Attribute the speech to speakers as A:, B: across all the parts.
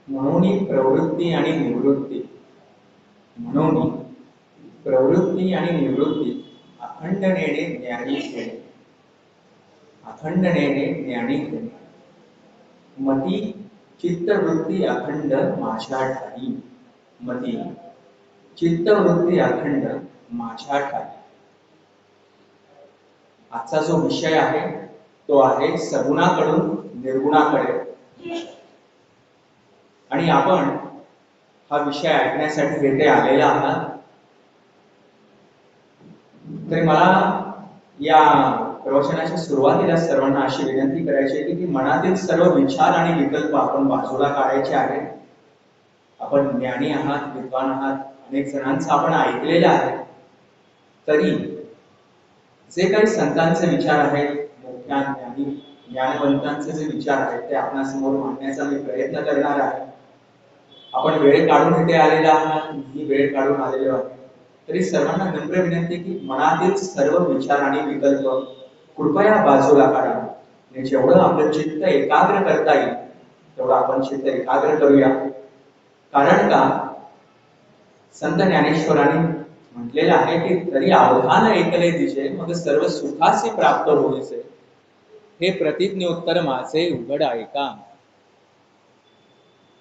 A: म्हणून प्रवृत्ती आणि निवृत्ती, म्हणून प्रवृत्ती आणि निवृत्ती अखंड नेणे ज्ञानी घेणे, अखंड नेणे ज्ञानी घेणे. मती चित्तवृत्ती अखंड माझ्या ठाई, मती चित्तवृत्ती अखंड माझ्या ठाई. आजचा जो विषय आहे तो आहे सगुणाकडून निर्गुणाकडे. आणि आपण हा विषय ऐकण्यासाठी येथे आलेला आहात. तरी मला या प्रवचनाच्या सुरुवातीला सर्वांना अशी विनंती करायची आहे की मनातील सर्व विचार आणि विकल्प आपण बाजूला काढायचे आहेत. आपण ज्ञानी आहात, विद्वान आहात, अनेक जणांचं आपण ऐकलेलं आहे. तरी जे काही संतांचे विचार आहेत, मोठ्या ज्ञानी ज्ञानवंतांचे जे विचार आहेत ते आपणासमोर मांडण्याचा मी प्रयत्न करणार आहे. आपण वेळ काढून इथे आलेला आहात, मी वेळ काढून आलेलो आहे. तरी सर्वांना नम्र विनंती की मनातील सर्व विचार आणि विकल्प कृपया बाजूला काढा आणि जेवढं आपलं चित्त एकाग्र करता येईल तेवढं आपण चित्त एकाग्र करूया. कारण का संत ज्ञानेश्वरांनी म्हटलेलं आहे की तरी अवधान ऐकले दिसे मग सर्व सुखाचे प्राप्त होईसे, हे प्रतिज्ञोत्तर माझे उघड ऐका.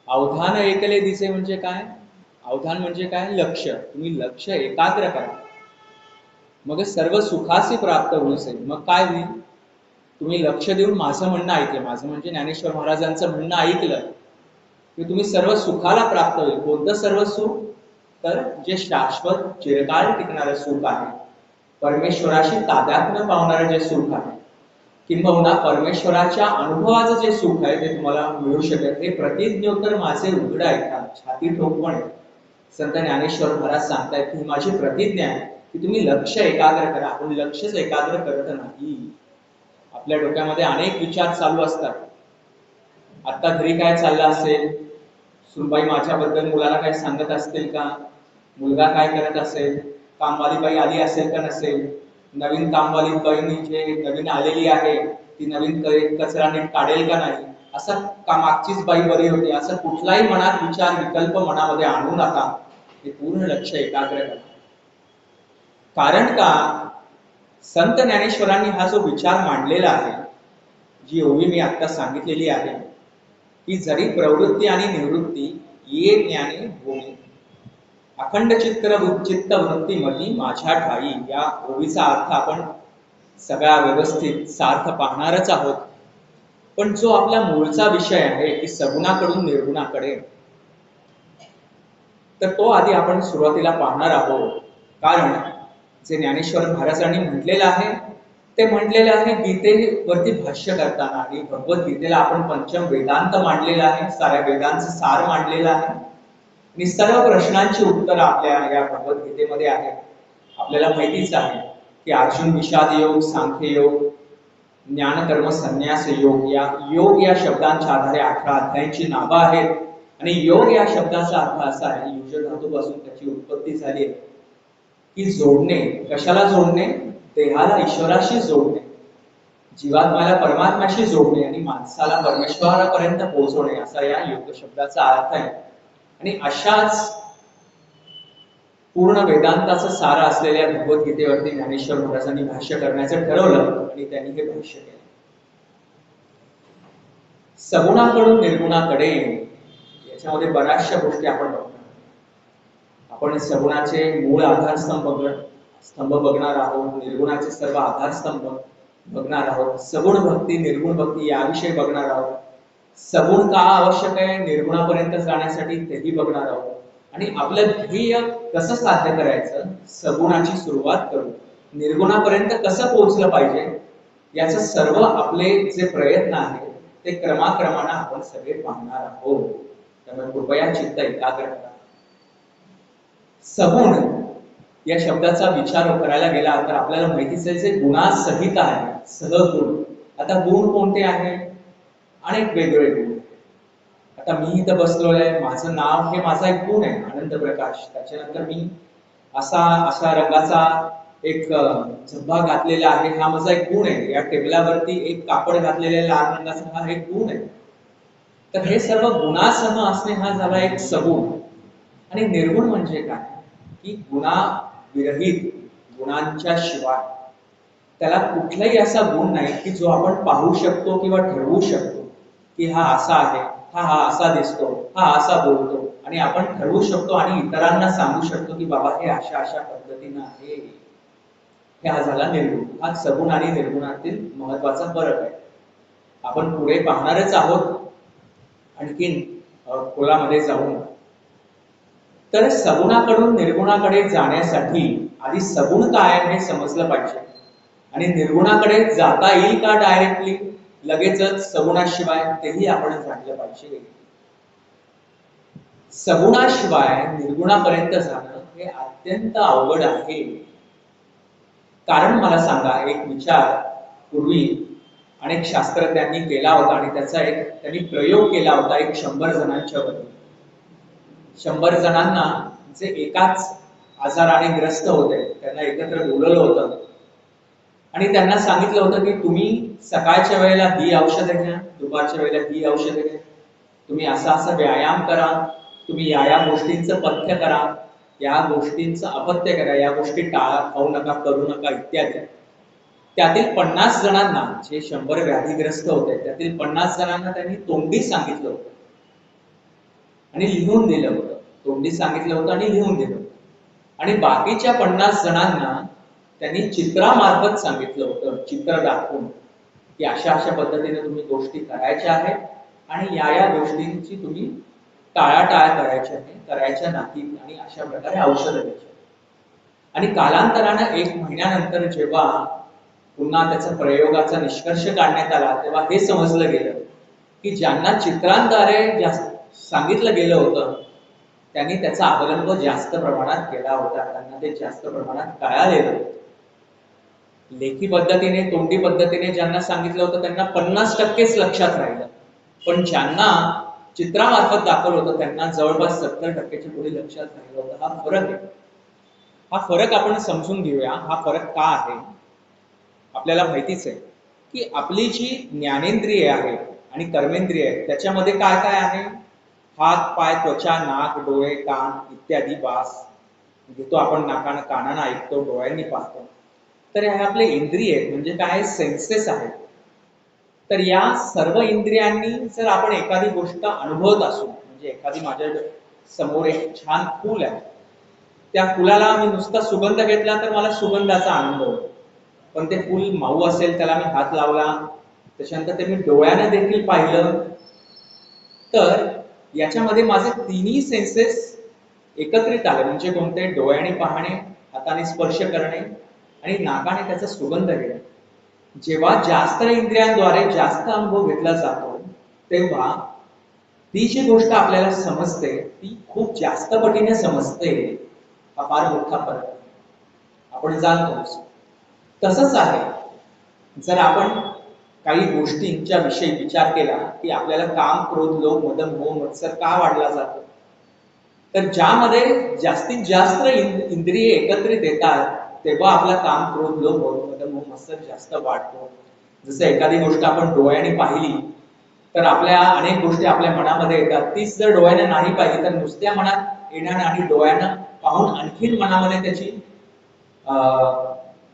A: अवधान ऐकले दिसे म्हणजे काय? अवधान म्हणजे काय? लक्ष. तुम्ही लक्ष एकाग्र करा मग सर्व सुखाचे प्राप्त होईसे. मग काय होईल? तुम्ही लक्ष देऊन माझं म्हणणं ऐकलं, माझं म्हणजे ज्ञानेश्वर महाराजांचं म्हणणं ऐकलं की तुम्ही सर्व सुखाला प्राप्त होईल. कोणतं सर्व सुख? तर जे शाश्वत चिरकाल टिकणारं सुख आहे, परमेश्वराशी तादात्म्य पावणारं जे सुख आहे, किंबहुना परमेश्वराच्या अनुभवाचं जे सुख आहे ते तुम्हाला मिळू शकेल. हे प्रतिज्ञोत्तर माझे उघड ऐका. छाती ठोकपणे संत ज्ञानेश्वर महाराज सांगतायत की ही माझी प्रतिज्ञा आहे की तुम्ही लक्ष एकाग्र करा. आपण लक्षच एकाग्र करत नाही. आपल्या डोक्यामध्ये अनेक विचार चालू असतात. आता घरी काय चाललं असेल, सुनबाई माझ्याबद्दल मुलाला काही सांगत असतील का, मुलगा काय करत असेल, कामवाली बाई आली असेल का नसेल, नवीन कामवाली बाईनी जे नवीन आलेली आहे ती नवीन कचरा नीट काढेल का नाही, असं मागचीच बाई बरी होती, असं कुठलाही मनात विचार विकल्प मनामध्ये आणू नका. हे पूर्ण लक्ष एकाग्र करा. कारण का संत ज्ञानेश्वरांनी हा जो विचार मांडलेला आहे, जी ओवी मी आता सांगितलेली आहे की जरी प्रवृत्ती आणि निवृत्ती ये ज्ञानी भूमी, अखंड चित्तवृत्ती मती माझ्या ठाई, या ओवीचा अर्थ आपण सगळा व्यवस्थित सार्थ पाहणारच आहोत. पण जो आपला मूळचा विषय आहे की सगुणाकडून निर्गुणाकडे, तर तो आधी आपण सुरुवातीला पाहणार आहोत. कारण जे ज्ञानेश्वर महाराजांनी म्हटलेलं आहे ते म्हटलेलं आहे गीतेवरती भाष्य करताना. आणि भगवद्गीतेला आपण पंचम वेदांत मांडलेला आहे, साऱ्या वेदांचं सार मांडलेलं आहे आणि सर्व प्रश्नांची उत्तर आपल्या या भगवद्गीतेमध्ये आहे. आपल्याला माहितीच आहे की अर्जुन विषाद योग, सांख्य योग, ज्ञान कर्म संन्यास योग, या योग या शब्दांच्या आधारे 18 अध्यायांची नावं आहेत. आणि योग या शब्दाचा अर्थ असा आहे, युज धातूपासून त्याची उत्पत्ती झाली आहे की जोडणे. कशाला जोडणे? देहाला ईश्वराशी जोडणे, जीवात्म्याला परमात्म्याशी जोडणे आणि माणसाला परमेश्वरापर्यंत पोहोचवणे, असा या योग शब्दाचा अर्थ आहे. आणि अशाच पूर्ण वेदांताचं सार असलेल्या भगवद्गीतेवरती ज्ञानेश्वर महाराजांनी भाष्य करण्याचं ठरवलं आणि त्यांनी हे भाष्य केलं. सगुणाकडून निर्गुणाकडे, याच्यामध्ये बऱ्याचशा गोष्टी आपण बघणार. आपण सगुणाचे मूळ आधारस्तंभ बघणार आहोत, निर्गुणाचे सर्व आधारस्तंभ बघणार आहोत, सगुण भक्ती निर्गुण भक्ती याविषयी बघणार आहोत, सगुण का आवश्यक आहे निर्गुणापर्यंत जाण्यासाठी तेही बघणार आहोत. आणि आपलं ध्येय कसं साध्य करायचं, सगुणाची सुरुवात करून निर्गुणापर्यंत कसं पोहोचलं पाहिजे, याचं सर्व आपले जे प्रयत्न आहेत ते क्रमाक्रमाने आपण सगळे पाहणार आहोत. त्यामुळे कृपया चित्त एकाग्र करा. सगुण या शब्दाचा विचार करायला गेला तर आपल्याला माहितीच आहे जे गुणासहित आहे, सहगुण. आता गुण कोणते आहेत? अनेक वेगवेगळे गुण. आता मी इथं बसलोय, माझं नाव हे माझा एक गुण आहे, आनंद प्रकाश. त्याच्यानंतर मी अशा रंगाचा एक झब्बा घातलेला आहे, हा माझा एक गुण आहे. या टेबलावरती एक कापड घातलेला लाल रंगाचा, हा एक गुण आहे. तर हे सर्व गुणासह असणे हा झाला एक सगुण. आणि निर्गुण म्हणजे काय, की गुणाविरहित, गुणांच्या शिवाय त्याला कुठलाही असा गुण नाही की जो आपण पाहू शकतो किंवा ठरवू शकतो की हा असा आहे, हा असा दिसतो, हा असा बोलतो, आणि आपण ठरवू शकतो आणि इतरांना सांगू शकतो की बाबा हे अशा अशा पद्धतीनं आहे. हे हा झाला निर्गुण. हा सगुण आणि निर्गुणातील महत्वाचा फरक आहे. आपण पुढे पाहणारच आहोत आणखीन खोलामध्ये जाऊन. तर सगुणाकडून निर्गुणाकडे जाण्यासाठी आधी सगुण काय हे समजलं पाहिजे, आणि निर्गुणाकडे जाता येईल का डायरेक्टली लगेचच सगुणाशिवाय, तेही आपण जाणलं पाहिजे. सगुणाशिवाय निर्गुणापर्यंत जाणं हे अत्यंत अवघड आहे. कारण मला सांगा, एक विचार पूर्वी अनेक शास्त्रज्ञांनी केला होता आणि त्याचा एक त्यांनी प्रयोग केला होता एक 100 जणांच्या वरती. 100 जणांना जे एकाच आजाराने ग्रस्त होते त्यांना एकत्र बोलवलं होतं आणि त्यांना सांगितलं होतं की तुम्ही सकाळच्या वेळेला ही औषधं घ्या, दुपारच्या वेळेला ही औषधं घ्या, तुम्ही असा व्यायाम करा, तुम्ही या गोष्टींचं पथ्य करा, या गोष्टींचं अपथ्य करा, या गोष्टी टाळा, खाऊ नका, करू नका इत्यादी. त्यातील 50 जणांना, जे 100 व्याधीग्रस्त होते त्यातील 50 जणांना त्यांनी तोंडी सांगितलं होतं आणि लिहून दिलं होतं. तोंडी सांगितलं होतं आणि लिहून दिलं होतं. आणि बाकीच्या 50 जणांना त्यांनी चित्रामार्फत सांगितलं होतं, चित्र दाखवून की अशा अशा पद्धतीने तुम्ही गोष्टी करायच्या आहेत आणि या गोष्टींची तुम्ही टाळाटाळ करायची आहे, करायच्या नाहीत, आणि अशा प्रकारे औषधं घ्यायची. आणि कालांतरानं 1 महिन्यानंतर जेव्हा पुन्हा त्याचा प्रयोगाचा निष्कर्ष काढण्यात आला तेव्हा हे समजलं गेलं की ज्यांना चित्रांद्वारे सांगितलं गेलं होतं त्यांनी त्याचा अवलंब जास्त प्रमाणात केला होता, त्यांना ते जास्त प्रमाणात कळालेलं होतं. लेखी पद्धतीने, तोंडी पद्धतीने ज्यांना सांगितलं होतं त्यांना 50%च लक्षात राहिलं, पण ज्यांना चित्रामार्फत दाखवलं होतं त्यांना जवळपास 70%च्या पुढे लक्षात राहिलं होतं. हा फरक आहे. हा फरक आपण समजून घेऊया. हा फरक का आहे? आपल्याला माहितीच आहे की आपली जी ज्ञानेंद्रिय आहे आणि कर्मेंद्रिय आहे त्याच्यामध्ये काय काय आहे? हात, पाय, त्वचा, नाक, डोळे, कान इत्यादी वास घेतो आपण, नाकानं कानानं ऐकतो, डोळ्यांनी पाहतो. तर हे आपले इंद्रिय आहेत, म्हणजे काय, सेन्सेस आहेत. तर या सर्व इंद्रियांनी जर आपण एखादी गोष्ट अनुभवत असू, म्हणजे एखादी माझ्या समोर एक छान फूल आहे, त्या फुलाला मी नुसता सुगंध घेतला तर मला सुगंधाचा आनंद होतो, पण ते फूल माऊ असेल, त्याला मी हात लावला, त्याच्यानंतर ते मी डोळ्याने देखील पाहिलं, तर याच्यामध्ये माझे तिन्ही सेन्सेस एकत्रित आले. म्हणजे कोणते? डोळ्याने पाहणे, हाताने स्पर्श करणे आणि नाकाने त्याचा सुगंध घेणे. जेव्हा जास्त इंद्रियांद्वारे जास्त अनुभव घेतला जातो तेव्हा ती जी गोष्ट आपल्याला समजते ती खूप जास्त पटीने समजते. हा फार मोठा फरक आपण जाणतोच. तसंच आहे, जर आपण काही गोष्टींच्या विषयी विचार केला की आपल्याला काम, क्रोध, लोभ, मद, मोह, मत्सर का वाढला जातो, तर ज्यामध्ये जास्तीत जास्त इंद्रिय एकत्रित येतात तेव्हा आपला काम, क्रोध, लोभ, मद, मोह, मत्सर जास्त वाढतो. जसं एखादी गोष्ट आपण डोळ्याने पाहिली तर आपल्या अनेक गोष्टी आपल्या मनामध्ये येतात. तीच जर डोळ्याने नाही पाहिली तर नुसत्या मनात येण्याने आणि डोळ्यानं पाहून आणखीन मनामध्ये त्याची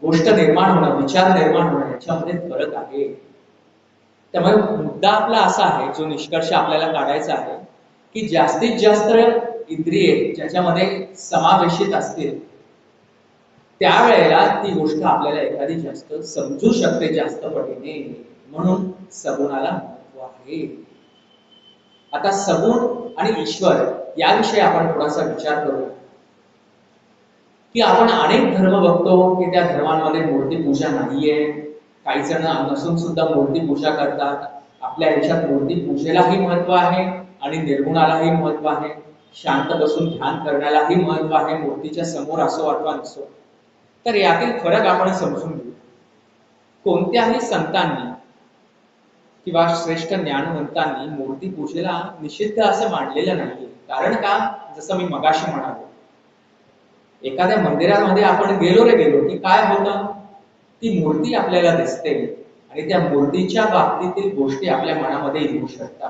A: गोष्ट निर्माण होणं, विचार निर्माण होणं, याच्यामध्ये फरक आहे. त्यामुळे मुद्दा आपला असा आहे, जो निष्कर्ष आपल्याला काढायचा आहे, की जास्तीत जास्त इंद्रिये ज्याच्यामध्ये समावेशित असतील त्यावेळेला ती गोष्ट आपल्याला एखादी जास्त समजू शकते, जास्त पटीने. म्हणून सगुणाला महत्व आहे. आता सगुण आणि ईश्वर याविषयी आपण थोडासा विचार करू की आपण अनेक धर्म बघतो की त्या धर्मांमध्ये मूर्तीपूजा नाहीये. काही जण नसून सुद्धा मूर्तीपूजा करतात. आपल्या देशात मूर्तीपूजेलाही महत्व आहे आणि निर्गुणालाही महत्व आहे. शांत बसून ध्यान करण्यालाही महत्व आहे, मूर्तीच्या समोर असो अथवा नसो. तर यातील फरक आपण समजून घेऊ. कोणत्याही संतांनी किंवा श्रेष्ठ ज्ञानवंतांनी मूर्तीपूजेला निषिद्ध असं मानलेलं नाहीये. कारण का? जसं मी मगाशी म्हणालो, एखाद्या मंदिरामध्ये आपण गेलो की काय होतं, ती मूर्ती आपल्याला दिसते आणि त्या मूर्तीच्या बाबतीतील गोष्टी आपल्या मनामध्ये येऊ शकतात.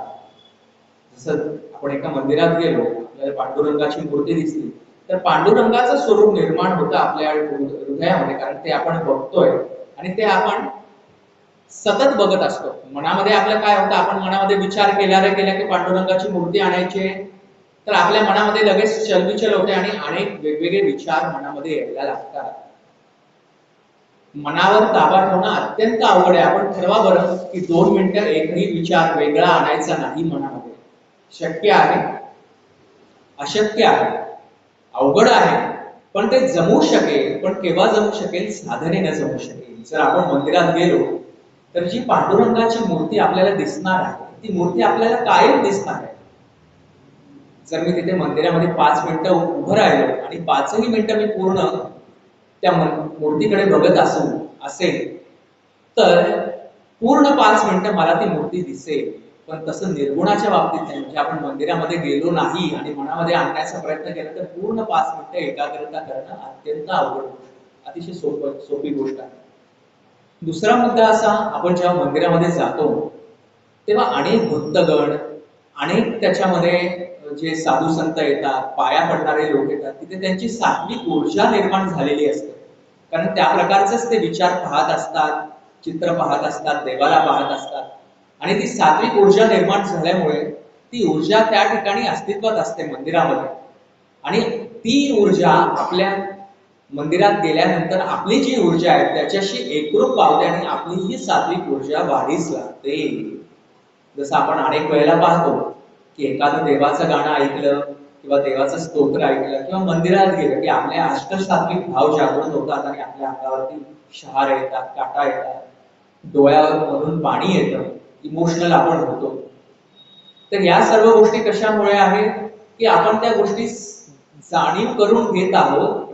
A: जसं आपण एका मंदिरात गेलो, आपल्याला पांडुरंगाची मूर्ती दिसली, तर पांडुरंगाचं स्वरूप निर्माण होतं आपल्या हृदयामध्ये, कारण ते आपण बघतोय आणि ते आपण सतत बघत असतो. मनामध्ये आपल्या काय होतं, आपण मनामध्ये विचार केला की पांडुरंगाची मूर्ती आणायची, तर आपल्या मनामध्ये लगेच चलबिचल होते आणि अनेक वेगवेगळे विचार मनामध्ये यायला लागतात. मनावर ताबा ठेवणं अत्यंत अवघड आहे. आपण ठरवा बरं की 2 मिनिटं एकही विचार वेगळा आणायचा नाही मनामध्ये. शक्य आहे? अशक्य आहे, अवघड आहे, पण ते जमू शकेल. पण केव्हा जमू शकेल? साधनेने जमू शकेल. जर आपण मंदिरात गेलो तर जी पांडुरंगाची मूर्ती आपल्याला दिसणार आहे, ती मूर्ती आपल्याला कायम दिसणार आहे. जर मी तिथे मंदिरामध्ये 5 मिनिटं उभं राहिलो आणि 5ही मिनिटं मी पूर्ण त्या मूर्तीकडे बघत असेल, तर पूर्ण 5 मिनिटं मला ती मूर्ती दिसेल. पण तसं निर्गुणाच्या बाबतीत नाही. म्हणजे आपण मंदिरामध्ये गेलो नाही आणि मनामध्ये आणण्याचा प्रयत्न केला तर पूर्ण 5 मिनिटं एकाग्रता करणं अत्यंत अवघड गोष्ट, अतिशय सोपी गोष्ट आहे. दुसरा मुद्दा असा, आपण जेव्हा मंदिरामध्ये जातो तेव्हा अनेक भक्तगण, अनेक त्याच्यामध्ये जे साधू संत येतात, पाया पडणारे लोक येतात, तिथे त्यांची सात्विक ऊर्जा निर्माण झालेली असते. कारण त्या प्रकारचेच ते विचार पाहत असतात, चित्र पाहत असतात, देवाला पाहत असतात आणि ती सात्विक ऊर्जा निर्माण झाल्यामुळे ती ऊर्जा त्या ठिकाणी अस्तित्वात असते मंदिरामध्ये. आणि ती ऊर्जा आपल्या मंदिरात गेल्यानंतर आपली जी ऊर्जा आहे त्याच्याशी एकरूप पावते आणि आपली ही सात्विक ऊर्जा वाढीस लागते. जसं आपण अनेक वेळेला पाहतो की एखादं देवाचं गाणं ऐकलं किंवा देवाचं स्तोत्र ऐकलं किंवा मंदिरात गेलं की आपले अष्टसात्विक भाव जागृत होतात आणि आपल्या अंगावरती शहार येतात, काटा येतात, डोळ्यावरून पाणी येतं, इमोशनल आपण होतो. तर या सर्व गोष्टी कशामुळे आहे की आपण त्या गोष्टी जाणीव करून घेत आहोत,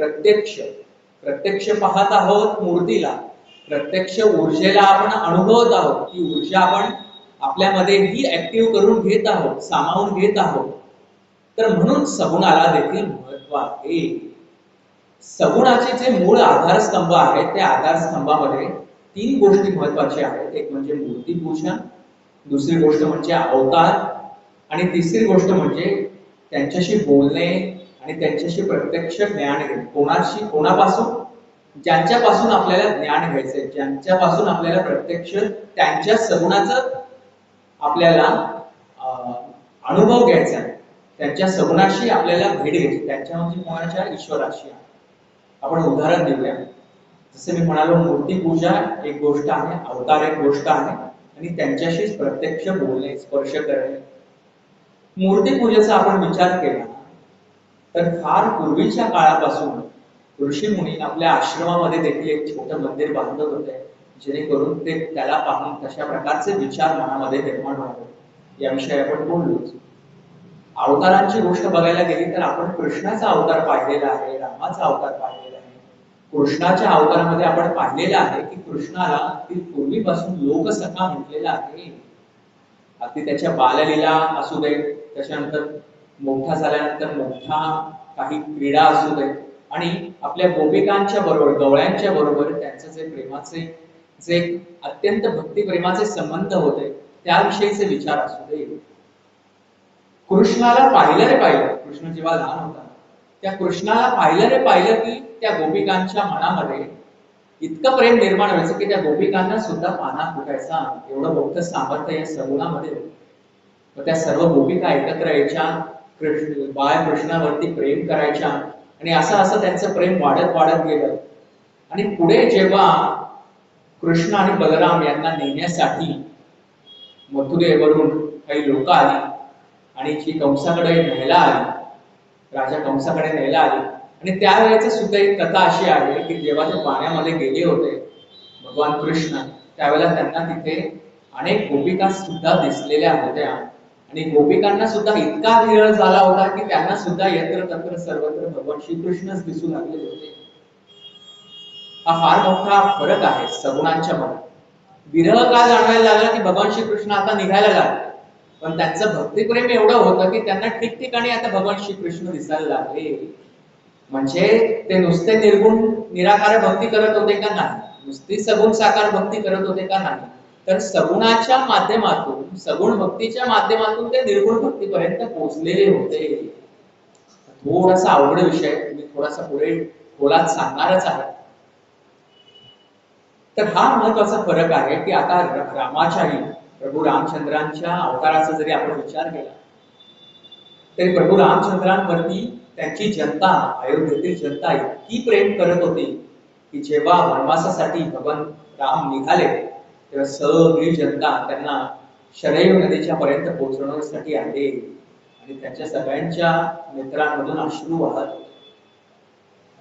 A: प्रत्यक्ष पाहत आहोत मूर्तीला, प्रत्यक्ष ऊर्जेला आपण अनुभवत आहोत. ती ऊर्जा आपण आपल्यामध्ये ही ऍक्टिव्ह करून घेत आहोत, सामावून घेत आहोत. तर म्हणून सगुणाला देखील महत्व आहे. सगुणाचे जे मूळ आधारस्तंभ आहेत, त्या आधारस्तंभामध्ये 3 गोष्टी महत्वाच्या आहेत. एक म्हणजे मूर्तीपूजन, दुसरी गोष्ट म्हणजे अवतार आणि तिसरी गोष्ट म्हणजे त्यांच्याशी बोलणे आणि त्यांच्याशी प्रत्यक्ष ज्ञान घेणे. कोणापासून? ज्यांच्यापासून आपल्याला ज्ञान घ्यायचंय, ज्यांच्यापासून आपल्याला प्रत्यक्ष त्यांच्या सगुणाचं आपल्याला अनुभव घ्यायचा आहे, त्यांच्या सगुणाशी आपल्याला भेट घ्यायची. त्यांच्या म्हणजे कोणाच्या? ईश्वराशी. आपण उदाहरण देऊया. जसे मी म्हणालो, मूर्तीपूजा एक गोष्ट आहे, अवतार एक गोष्ट आहे आणि त्यांच्याशीच प्रत्यक्ष बोलणे, स्पर्श करणे. मूर्तीपूजेचा आपण विचार केला तर फार पूर्वीच्या काळापासून ऋषी मुनी आपल्या आश्रमामध्ये देखील एक छोटं मंदिर बांधत होते, जेणेकरून ते त्याला पाहून तशा प्रकारचे विचार मनामध्ये निर्माण व्हावे. याविषयी आपण बोललोच. अवतारांची गोष्ट बघायला गेली तर आपण कृष्णाचा अवतार पाहिलेला आहे, रामाचा अवतार पाहिलेला आहे. कृष्णाच्या अवतारामध्ये आपण पाहिलेलं आहे की कृष्णाला पूर्वीपासून लोकसखा म्हटलेला आहे. अगदी त्याच्या बाललीला असू दे, त्याच्यानंतर मोठा झाल्यानंतर मोठा काही क्रीडा असू दे आणि आपल्या गोपिकांच्या बरोबर, गवळ्यांच्या बरोबर त्यांचं जे प्रेमाचे, जे अत्यंत भक्तिप्रेमाचे संबंध होते त्याविषयीचे विचार असू दे. कृष्णाला पाहिलं, कृष्ण जेव्हा लहान होता त्या कृष्णाला पाहिलं की त्या गोपिकांच्या मनामध्ये इतकं प्रेम निर्माण व्हायचं की त्या गोपिकांना सुद्धा पाना फुटायचा. एवढं मोठं सामर्थ्य या सगुणामध्ये होतं. त्या सर्व गोपिका एकत्र यायच्या, कृष्णावरती प्रेम करायच्या आणि असं त्यांचं प्रेम वाढत गेलं. आणि पुढे जेव्हा कृष्ण आणि बलराम यांना नेण्यासाठी मथुरेवरून काही लोक आली आणि जी कंसाकडे न्यायला आली, राजा कंसाकडे न्यायला आली, आणि त्यावेळेच सुद्धा एक कथा अशी आहे की जेव्हा ते पाण्यामध्ये गेले होते भगवान कृष्ण, त्यावेळेला त्यांना तिथे अनेक गोपिका सुद्धा दिसलेल्या होत्या आणि गोपिकांना सुद्धा इतका विरळ झाला होता की त्यांना सुद्धा यत्र तत्र सर्वत्र भगवान श्रीकृष्णच दिसू लागले होते. हा फार मोठा फरक आहे सगुणांच्या मध्ये. विरह का जाणवायला लागला की भगवान श्रीकृष्ण आता निघायला लागले, पण त्यांचं भक्तिप्रेम एवढं होतं की त्यांना ठिकठिकाणी आता भगवान श्रीकृष्ण दिसायला लागले. म्हणजे ते नुसते निर्गुण निराकार भक्ती करत होते का? नाही. नुसती सगुण साकार भक्ती करत होते का? नाही. तर सगुणाच्या माध्यमातून, सगुण भक्तीच्या माध्यमातून ते निर्गुण भक्तीपर्यंत पोहोचलेले होते. थोडासा अवघड विषय, मी थोडासा पुढे खोलात सांगणारच आहे. तर हा महत्वाचा फरक आहे की आता रामाच्याही, प्रभू रामचंद्रांच्या अवताराचा जरी आपण विचार केला तरी प्रभू रामचंद्रांवरती त्यांची जनता, अयोध्येतील जनता इतकी प्रेम करत होती की जेव्हा वनवासासाठी भगवान राम निघाले तेव्हा सगळी जनता त्यांना शरयू नदीच्या पर्यंत पोहोचवण्यासाठी आले आणि त्यांच्या सगळ्यांच्या नेत्रांमधून अश्रू वाहत होते.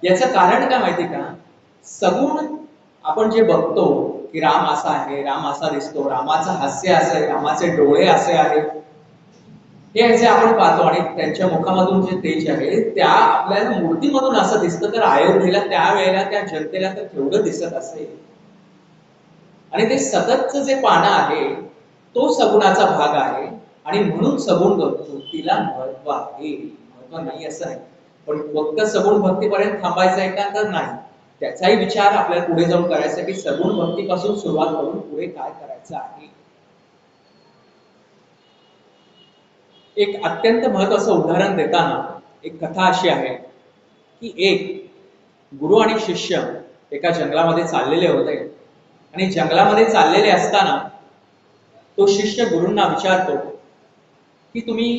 A: याचं कारण काय माहिती का? सगुण आपण जे बघतो की राम असा आहे, राम असा दिसतो, रामाचं हास्य असे, रामाचे डोळे असे आहेत, हे जे आपण पाहतो आणि त्यांच्या मुखामधून जे तेज आहे त्या आपल्याला मूर्तीमधून असं दिसतं, तर अयोध्येला त्यावेळेला त्या जनतेला तर केवढं दिसत असेल. आणि ते सततचं जे पानं आहे तो सगुणाचा भाग आहे आणि म्हणून सगुण भक्तीला महत्व आहे. महत्व नाही असं नाही, पण फक्त सगुण भक्तीपर्यंत थांबायचं आहे का? तर नाही. त्याचाही विचार आपल्याला पुढे जाऊन करायचा की सगुण भक्तीपासून सुरुवात करून पुढे काय करायचं आहे. एक अत्यंत महत्वाचं उदाहरण देताना एक कथा अशी आहे की एक गुरु आणि शिष्य एका जंगलामध्ये चाललेले होते आणि जंगलामध्ये चाललेले असताना तो शिष्य गुरूंना विचारतो की तुम्ही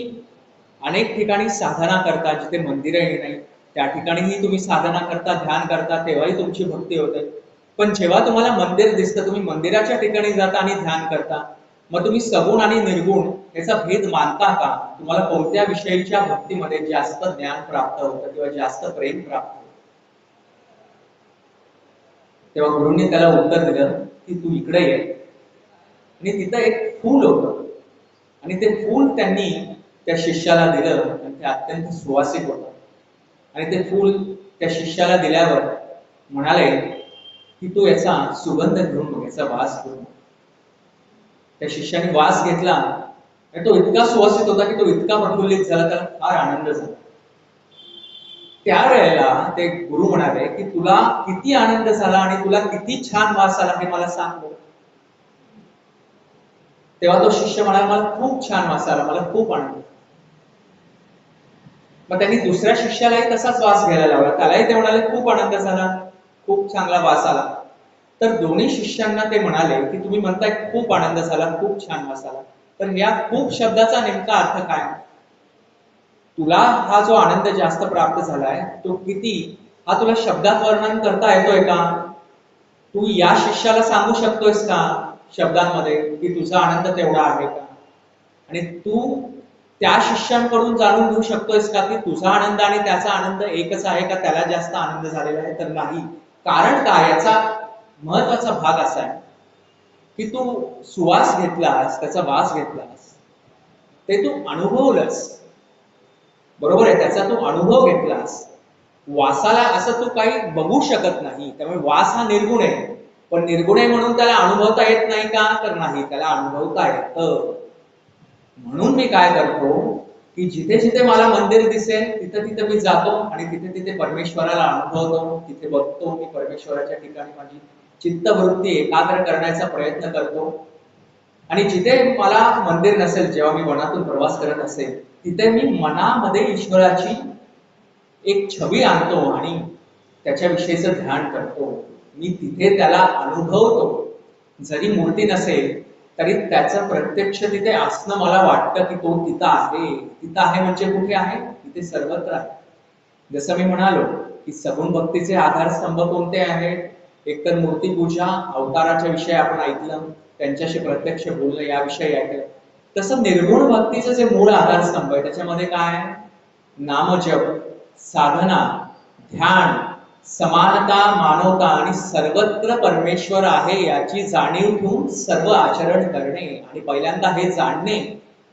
A: अनेक ठिकाणी साधना करता, जिथे मंदिरही नाही त्या ठिकाणीही तुम्ही साधना करता, ध्यान करता, तेव्हाही तुमची भक्ती होते, पण जेव्हा तुम्हाला मंदिर दिसतं तुम्ही मंदिराच्या ठिकाणी जाता आणि ध्यान करता, मग तुम्ही सगुण आणि निर्गुण याचा भेद मानता का? तुम्हाला कोणत्या विषयीच्या भक्तीमध्ये जास्त ज्ञान प्राप्त होतं किंवा जास्त प्रेम प्राप्त होतं? तेव्हा गुरुंनी त्याला उत्तर दिलं की तू इकडे ये. आणि तिथं एक फूल होतं आणि ते फूल त्यांनी त्या शिष्याला दिलं आणि ते अत्यंत सुवासिक होतं. आणि ते फूल त्या शिष्याला दिल्यावर म्हणाले की तू याचा सुगंध घेऊन बघ, याचा वास घेऊन. त्या शिष्याने वास घेतला आणि तो इतका सुवासित होता की तो इतका प्रफुल्लित झाला, त्याला फार आनंद झाला. त्यावेळेला ते गुरु म्हणाले की तुला किती आनंद झाला आणि तुला किती छान वास आला हे मला सांग. तेव्हा तो शिष्य म्हणाला मला खूप छान वास आला, मला खूप आनंद. मग त्यांनी दुसऱ्या शिष्यालाही तसाच वास घ्यायला लावला, त्यालाही ते म्हणाले खूप आनंद झाला, खूप चांगला वास आला. तर दोन्ही शिष्यांना ते म्हणाले की तुम्ही म्हणताय खूप आनंद झाला, खूप छान वास आला, तर या खूप शब्दाचा नेमका अर्थ काय? तुला हा जो आनंद जास्त प्राप्त झालाय तो किती, हा तुला शब्दात वर्णन करता येतोय का? तू या शिष्याला सांगू शकतोयस का शब्दांमध्ये की तुझा आनंद तेवढा आहे का? आणि तू त्या शिष्यांकडून जाणून घेऊ शकतोयस का की तुझा आनंद आणि त्याचा आनंद एकच आहे का, त्याला जास्त आनंद झालेला आहे? तर नाही. कारण काय? याचा महत्वाचा भाग असा आहे की तू सुवास घेतलास, त्याचा वास घेतलास, ते तू अनुभवलंस, बरोबर आहे, त्याचा तू अनुभव घेतलास. वासाला असं तू काही बघू शकत नाही, त्यामुळे वास हा निर्गुण आहे. पण निर्गुण आहे म्हणून त्याला अनुभवता येत नाही का? तर नाही, त्याला अनुभवता येतं. म्हणून मी काय करतो की जिथे जिथे मला मंदिर दिसेल तिथे तिथे मी जातो आणि तिथे तिथे परमेश्वराला अनुभवतो, तिथे बघतो, मी परमेश्वराच्या ठिकाणी माझी चित्तवृत्ती एकाग्र करण्याचा प्रयत्न करतो. आणि जिथे मला मंदिर नसेल, जेव्हा मी वनातून प्रवास करत असेल तिथे मी मनामध्ये ईश्वराची एक छवी आणतो आणि त्याच्याविषयीचं ध्यान करतो. मी तिथे त्याला अनुभवतो. जरी मूर्ती नसेल तरी त्याचं प्रत्यक्ष तिथे असणं मला वाटतं की तो तिथं आहे. तिथं आहे म्हणजे कुठे आहे? तिथे सर्वत्र आहे. जसं मी म्हणालो की सगुण भक्तीचे आधारस्तंभ कोणते आहेत? एकतर मूर्तीपूजा, अवताराच्या विषयी आपण ऐकलं, त्यांच्याशी प्रत्यक्ष बोलणं याविषयी ऐकलं. तसं निर्गुण भक्तीचं जे मूळ आधारस्तंभ आहे त्याच्यामध्ये काय? नामजप, साधना, ध्यान, समानता, मानवता आणि सर्वत्र परमेश्वर आहे याची जाणीव ठेवून सर्व आचरण करणे. आणि पहिल्यांदा हे जाणणे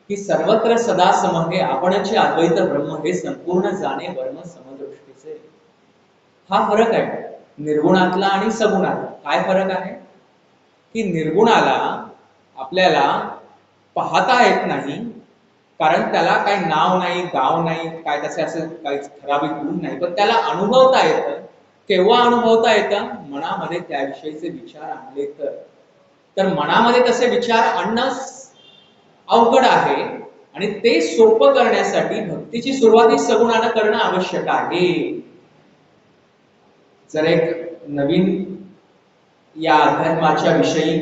A: की सर्वत्र सदा सम हे आपणचे अद्वैत ब्रह्म हे संपूर्ण जाणे वर्म समदृष्टीचे. हा फरक आहे निर्गुणातला आणि सगुणातला. काय फरक आहे की निर्गुणाला आपल्याला पाहता येत नाही, कारण त्याला काही नाव नाही, गाव नाही, काय त्याचे असं काही ठराविक गुण नाही, पण त्याला अनुभवता येतं. केव्हा अनुभवता येतं? मनामध्ये त्याविषयीचे विचार आणले तर. तर मनामध्ये तसे विचार आणणं अवघड आहे आणि ते सोपं करण्यासाठी भक्तीची सुरुवात ही सगुणानं करणं आवश्यक आहे. जर एक नवीन या अध्यात्माच्या विषयी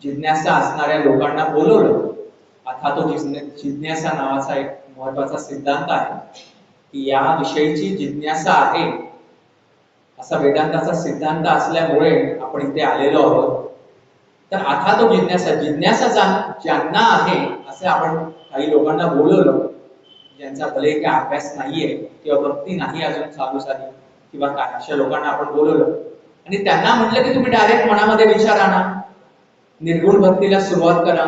A: जिज्ञासा असणाऱ्या लोकांना बोलवलं, आता तो जिज्ञासा नावाचा एक महत्वाचा सिद्धांत आहे की या विषयीची जिज्ञासा आहे असा वेदांताचा सिद्धांत असल्यामुळे आपण इथे आलेलो आहोत. तर आता तो जिज्ञासा ज्यांना आहे असे आपण काही लोकांना बोलवलं, ज्यांचा भले काही अभ्यास नाहीये किंवा भक्ती नाही अजून चालू झाली किंवा काय, अशा लोकांना आपण बोलवलं आणि त्यांना म्हटलं की तुम्ही डायरेक्ट मनामध्ये विचार आणा, निर्गुण भक्तीला सुरुवात करा,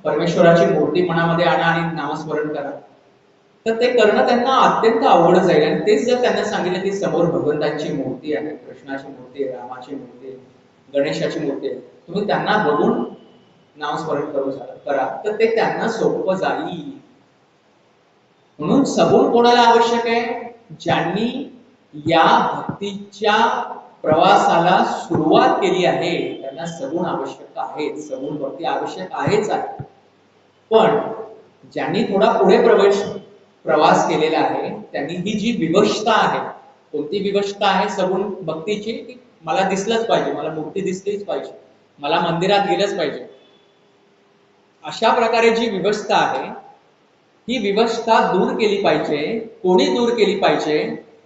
A: परमेश्वराची मूर्ती मनामध्ये आणा आणि नामस्मरण करा. तर ते करणं त्यांना अत्यंत अवघड जाईल. आणि तेच जर त्यांना सांगितलं की समोर भगवंतांची मूर्ती आहे, कृष्णाची मूर्ती आहे, रामाची मूर्ती आहे, गणेशाची मूर्ती आहे, तुम्ही त्यांना बघून नामस्मरण करा, तर ते त्यांना सोपं जाईल. म्हणून सगुण कोणाला आवश्यक आहे? ज्यांनी या भक्तीच्या प्रवासाला सुरुवात केली आहे त्यांना सगुण आवश्यक आहे, सगुण भक्ती आवश्यक आहेच आहे. पण ज्यांनी थोडा पुढे प्रवास केलेला आहे त्यांनी ही जी विवशता आहे, कोणती विवशता आहे सगुण भक्तीची, की मला दिसलंच पाहिजे, मला मूर्ती दिसलीच पाहिजे, मला मंदिरात गेलंच पाहिजे, अशा प्रकारे जी विवशता आहे ही विवशता दूर केली पाहिजे. कोणी दूर केली पाहिजे?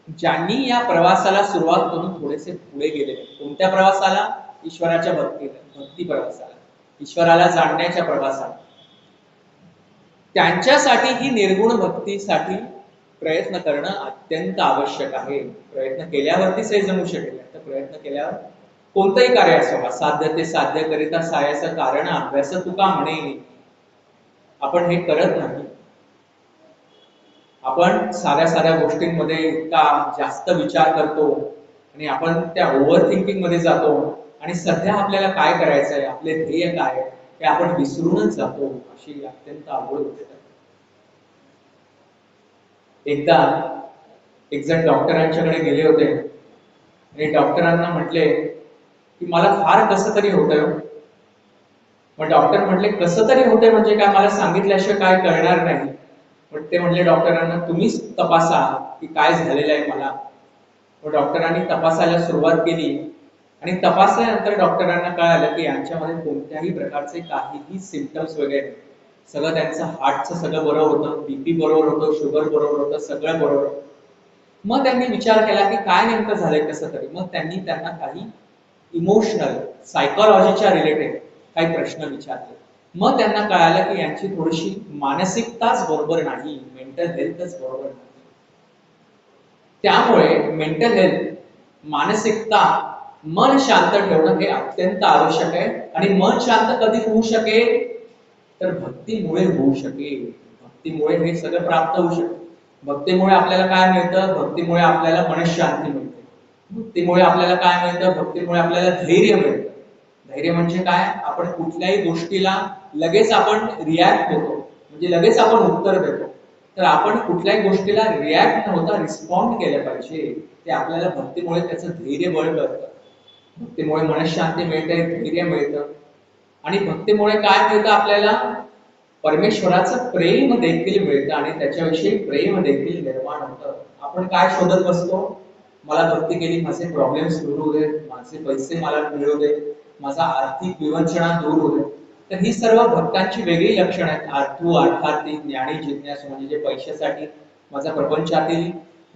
A: ज्यांनी या प्रवासाला सुरुवात करून थोडेसे पुढे गेलेले. कोणत्या प्रवासाला? ईश्वराच्या भक्ती प्रवासाला, ईश्वराला जाणण्याच्या प्रवासाला. त्यांच्यासाठी ही निर्गुण भक्तीसाठी प्रयत्न करणं अत्यंत आवश्यक आहे. प्रयत्न केल्यावरतीच हे जमू शकेल. तर प्रयत्न केल्यावर कोणतंही कार्य असो, असाध्य ते साध्य करिता सायाचं कारण अभ्यास तुका म्हणे. आपण हे करत नाही. आपण साऱ्या साऱ्या गोष्टींमध्ये इतका जास्त विचार करतो आणि आपण त्या ओव्हर थिंकिंग मध्ये जातो आणि सध्या आपल्याला काय करायचंय, आपले ध्येय काय हे आपण विसरूनच जातो. अशी अत्यंत अवघड गोष्ट आहे. एकदा एक जण डॉक्टरांच्याकडे गेले होते आणि डॉक्टरांना म्हटले की मला फार कसं तरी होतंय. मग डॉक्टर म्हटले कसं तरी होतंय म्हणजे काय, मला सांगितल्याशिवाय काय कळणार नाही. पण ते म्हणले डॉक्टरांना तुम्हीच तपासा की काय झालेलं आहे मला. मग डॉक्टरांनी तपासायला सुरुवात केली आणि तपासल्यानंतर डॉक्टरांना कळालं की यांच्यामध्ये कोणत्याही प्रकारचे काहीही सिम्पटम्स वगैरे, सगळं त्यांचं हार्टचं सगळं बरोबर होतं, बीपी बरोबर होतं, शुगर बरोबर होतं, सगळं बरोबर. मग त्यांनी विचार केला की काय नेमकं झालंय कसं तरी. मग त्यांना काही इमोशनल सायकोलॉजीच्या रिलेटेड काही प्रश्न विचारले. मग त्यांना कळालं की यांची थोडीशी मानसिकताच बरोबर नाही, मेंटल हेल्थच बरोबर नाही. त्यामुळे मेंटल हेल्थ, मानसिकता, मन शांत ठेवणं हे अत्यंत आवश्यक आहे. आणि मन शांत कधी होऊ शकेल? तर भक्तीमुळे होऊ शकेल. भक्तीमुळे हे सगळं प्राप्त होऊ शकेल. भक्तीमुळे आपल्याला काय मिळतं? भक्तीमुळे आपल्याला मनशांती मिळते. भक्तीमुळे आपल्याला काय मिळतं? भक्तीमुळे आपल्याला धैर्य मिळतं. धैर्य म्हणजे काय? आपण कुठल्याही गोष्टीला लगेच आपण रिॲक्ट होतो, म्हणजे लगेच आपण उत्तर देतो. तर आपण कुठल्याही गोष्टीला रिॲक्ट न होता रिस्पॉन्ड केलं पाहिजे. ते आपल्याला भक्तीमुळे त्याचं धैर्य बळ करतं. भक्तीमुळे मनशांती मिळते, धैर्य मिळतं. आणि भक्तीमुळे काय मिळतं आपल्याला? परमेश्वराचं प्रेम देखील मिळतं आणि त्याच्याविषयी प्रेम देखील निर्माण होतं. आपण काय शोधत बसतो? मला भक्ती केली, माझे प्रॉब्लेम्स दूर होऊ दे, माझे पैसे मला मिळू दे, माझा आर्थिक विवंचना दूर होऊ दे. तर ही सर्व भक्तांची वेगळी लक्षणं आहेत. आर्थू, अर्थार्थी, ज्ञानी, जिज्ञासू, म्हणजे जे पैशासाठी, माझा प्रपंचातील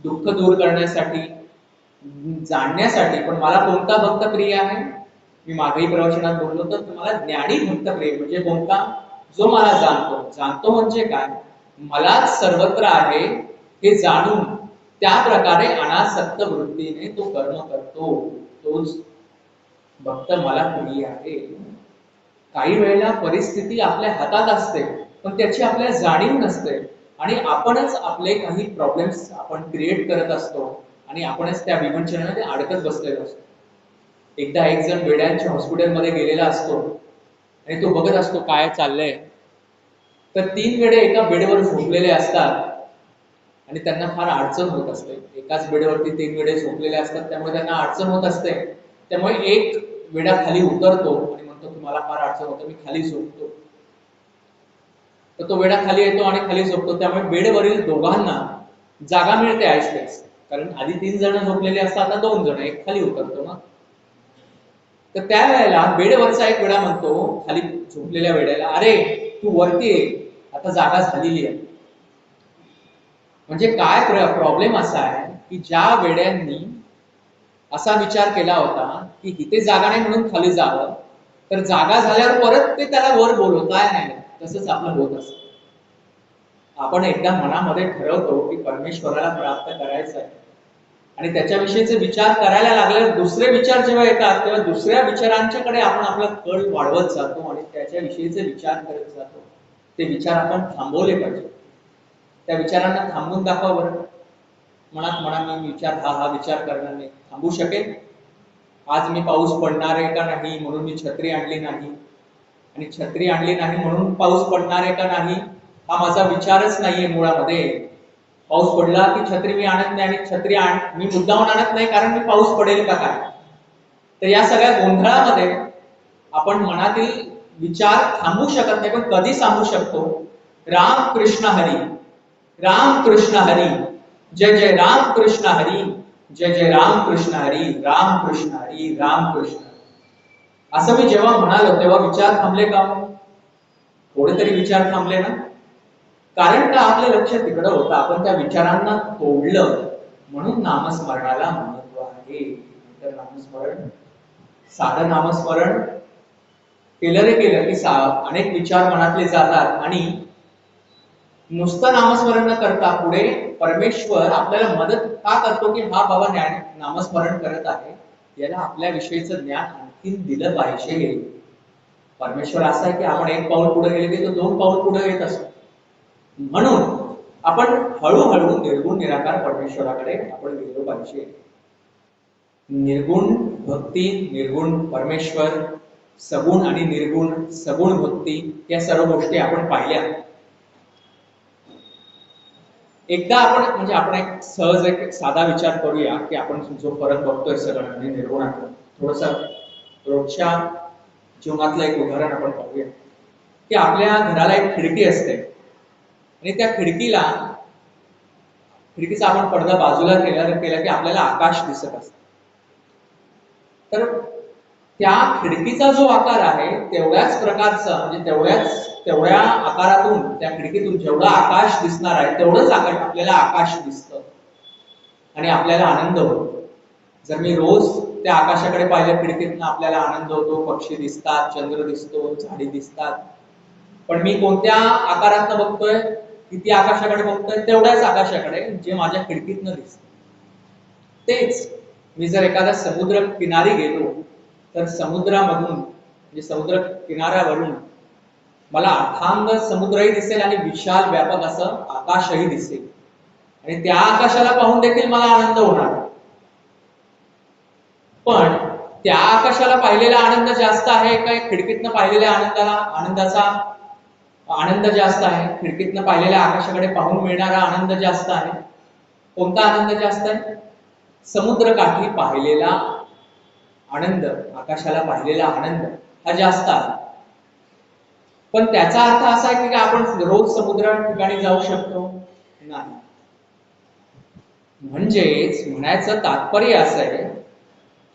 A: दुःख दूर करण्यासाठी, जाणण्यासाठी. पण मला कोणता भक्त प्रिय आहे? मी मागेही प्रवचनात बोललो तर तुम्हाला ज्ञानी भक्त प्रिय म्हणजे कोणता? जो मला जाणतो. जाणतो म्हणजे काय? मलाच सर्वत्र आहे हे जाणून त्या प्रकारे अनासक्त वृत्तीने तो कर्म करतो, तोच भक्त मला प्रिय आहे. काही वेळेला परिस्थिती आपल्या हातात असते पण त्याची आपल्याला जाणीव नसते आणि आपणच आपले काही प्रॉब्लेम्स आपण क्रिएट करत असतो आणि आपणच त्या विवंचनेमध्ये अडकत बसलेलो असतो. एकदा एक जण वेड्यांच्या हॉस्पिटलमध्ये गेलेला असतो आणि तो बघत असतो काय चाललंय. तर 3 वेडे एका बेडवर झोपलेले असतात आणि त्यांना फार अडचण होत असते. एकाच बेडवरती 3 वेडे झोपलेले असतात, त्यामुळे त्यांना अडचण होत असते. त्यामुळे एक वेडा खाली उतरतो आणि म्हणतो की मला फार अडचण होतं, मी खाली झोपतो. तर तो वेडा खाली येतो आणि खाली झोपतो, त्यामुळे बेडवरील दोघांना जागा मिळते ऐसपैस. कारण आधी 3 जण झोपलेले असतात, आता 2 जण, एक खाली उतरतो ना. तर त्यावेळेला बेडवरचा एक वेडा म्हणतो खाली झोपलेल्या वेड्याला, अरे तू वरती ये, आता जागा झालेली आहे. म्हणजे काय प्रॉब्लेम असा आहे की ज्या वेड्यांनी असा विचार केला होता की इथे जागा नाही म्हणून खाली जावं, तर जागा झाल्यावर परत ते त्याला वर बोलवताय नाही. तसंच आपलं होत असतं. आपण एकदा मनामध्ये ठरवतो की परमेश्वराला प्राप्त करायचं आहे आणि त्याच्याविषयीचे विचार करायला लागल्यावर दुसरे विचार जेव्हा येतात तेव्हा दुसऱ्या विचारांच्याकडे आपण आपला कल वाढवत जातो आणि त्याच्याविषयीचे विचार करत जातो. ते विचार आपण थांबवले पाहिजे. त्या विचारांना थांबवून दाखवा बरं. मनात मी विचार हा विचार करणार नाही. थांबू शकेल? आज मी पाऊस पडणार आहे का नाही म्हणून मी छत्री आणली नाही, आणि छत्री आणली नाही म्हणून पाऊस पडणार आहे का नाही हा माझा विचारच नाहीये मुळामध्ये. पाऊस पडला की छत्री मी आणत नाही, आणि छत्री मी मुद्दामून आणत नाही कारण मी पाऊस पडेल का काय. तर या सगळ्या गोंधळामध्ये आपण मनातील विचार थांबू शकत नाही. पण कधी थांबू शकतो? राम कृष्ण हरी, राम कृष्ण हरी, जय जय राम कृष्ण हरी, जय जय राम कृष्ण हरी, राम कृष्ण हरी, राम कृष्ण. असं मी जेव्हा म्हणालो तेव्हा विचार थांबले का? थोडे तरी विचार थांबले ना. कारण का आपलं लक्ष तिकडं होतं, आपण त्या विचारांना तोडलं. म्हणून नामस्मरणाला महत्व आहे. तर नामस्मरण, साधं नामस्मरण केलं रे केलं की अनेक विचार मनातले जातात, आणि नुसतं नामस्मरण न करता पुढे परमेश्वर आपल्याला मदत का करतो की हा बाबा नामस्मरण करत आहे, याला आपल्या विषयीचं ज्ञान आणखीन दिलं पाहिजे. परमेश्वर असा आहे की आपण एक पाऊल पुढे गेले की तो 2 पाऊल पुढे येत असतो. म्हणून आपण हळूहळू निर्गुण निराकार परमेश्वराकडे आपण गेलो पाहिजे. निर्गुण भक्ती, निर्गुण परमेश्वर, सगुण आणि निर्गुण, सगुण भक्ती, या सर्व गोष्टी आपण पाहिल्या. एकदा आपण एक सहज एक साधा विचार करूया की आपण जो फरक बघतोय सगळं आणि निर्गुणात, थोडस रोजच्या जीवनातलं एक उदाहरण आपण पाहूया. की आपल्या घराला एक खिडकी असते आणि त्या खिडकीचा आपण पडदा बाजूला केला की आपल्याला आकाश दिसत असतं. तर त्या खिडकीचा जो आकार आहे तेवढ्याच प्रकारचा, म्हणजे तेवढ्या आकारातून, त्या खिडकीतून जेवढा आकाश दिसणार आहे तेवढंच आपल्याला आकाश दिसतं आणि आपल्याला आनंद होतो. जर मी रोज त्या आकाशाकडे पाहिलं खिडकीतून, आपल्याला आनंद होतो, पक्षी दिसतात, चंद्र दिसतो, झाडी दिसतात. पण मी कोणत्या आकारातनं बघतोय, किती आकाशाकडे बघतोय? तेवढ्याच आकाशाकडे जे माझ्या खिडकीतनं दिसतं. तेच मी जर एखाद्या समुद्र किनारी गेलो तर समुद्रामधून, म्हणजे समुद्र किनाऱ्यावरून मला अथांग समुद्रही दिसेल आणि विशाल व्यापक असं आकाशही दिसेल, आणि त्या आकाशाला पाहून देखील मला आनंद होणार. पण त्या आकाशाला पाहिलेला आनंद जास्त आहे का खिडकीतनं पाहिलेल्या आनंदाचा आनंद जास्त आहे? खिडकीतनं पाहिलेल्या आकाशाकडे पाहून मिळणारा आनंद जास्त आहे. कोणता आनंद जास्त आहे? समुद्रकाठी पाहिलेला आनंद, आकाशाला पाहिलेला आनंद हा जास्त आहे. पण त्याचा अर्थ असा आहे की आपण रोज समुद्र ठिकाणी जाऊ शकतो? नाही. म्हणजेच म्हणायचं तात्पर्य असं आहे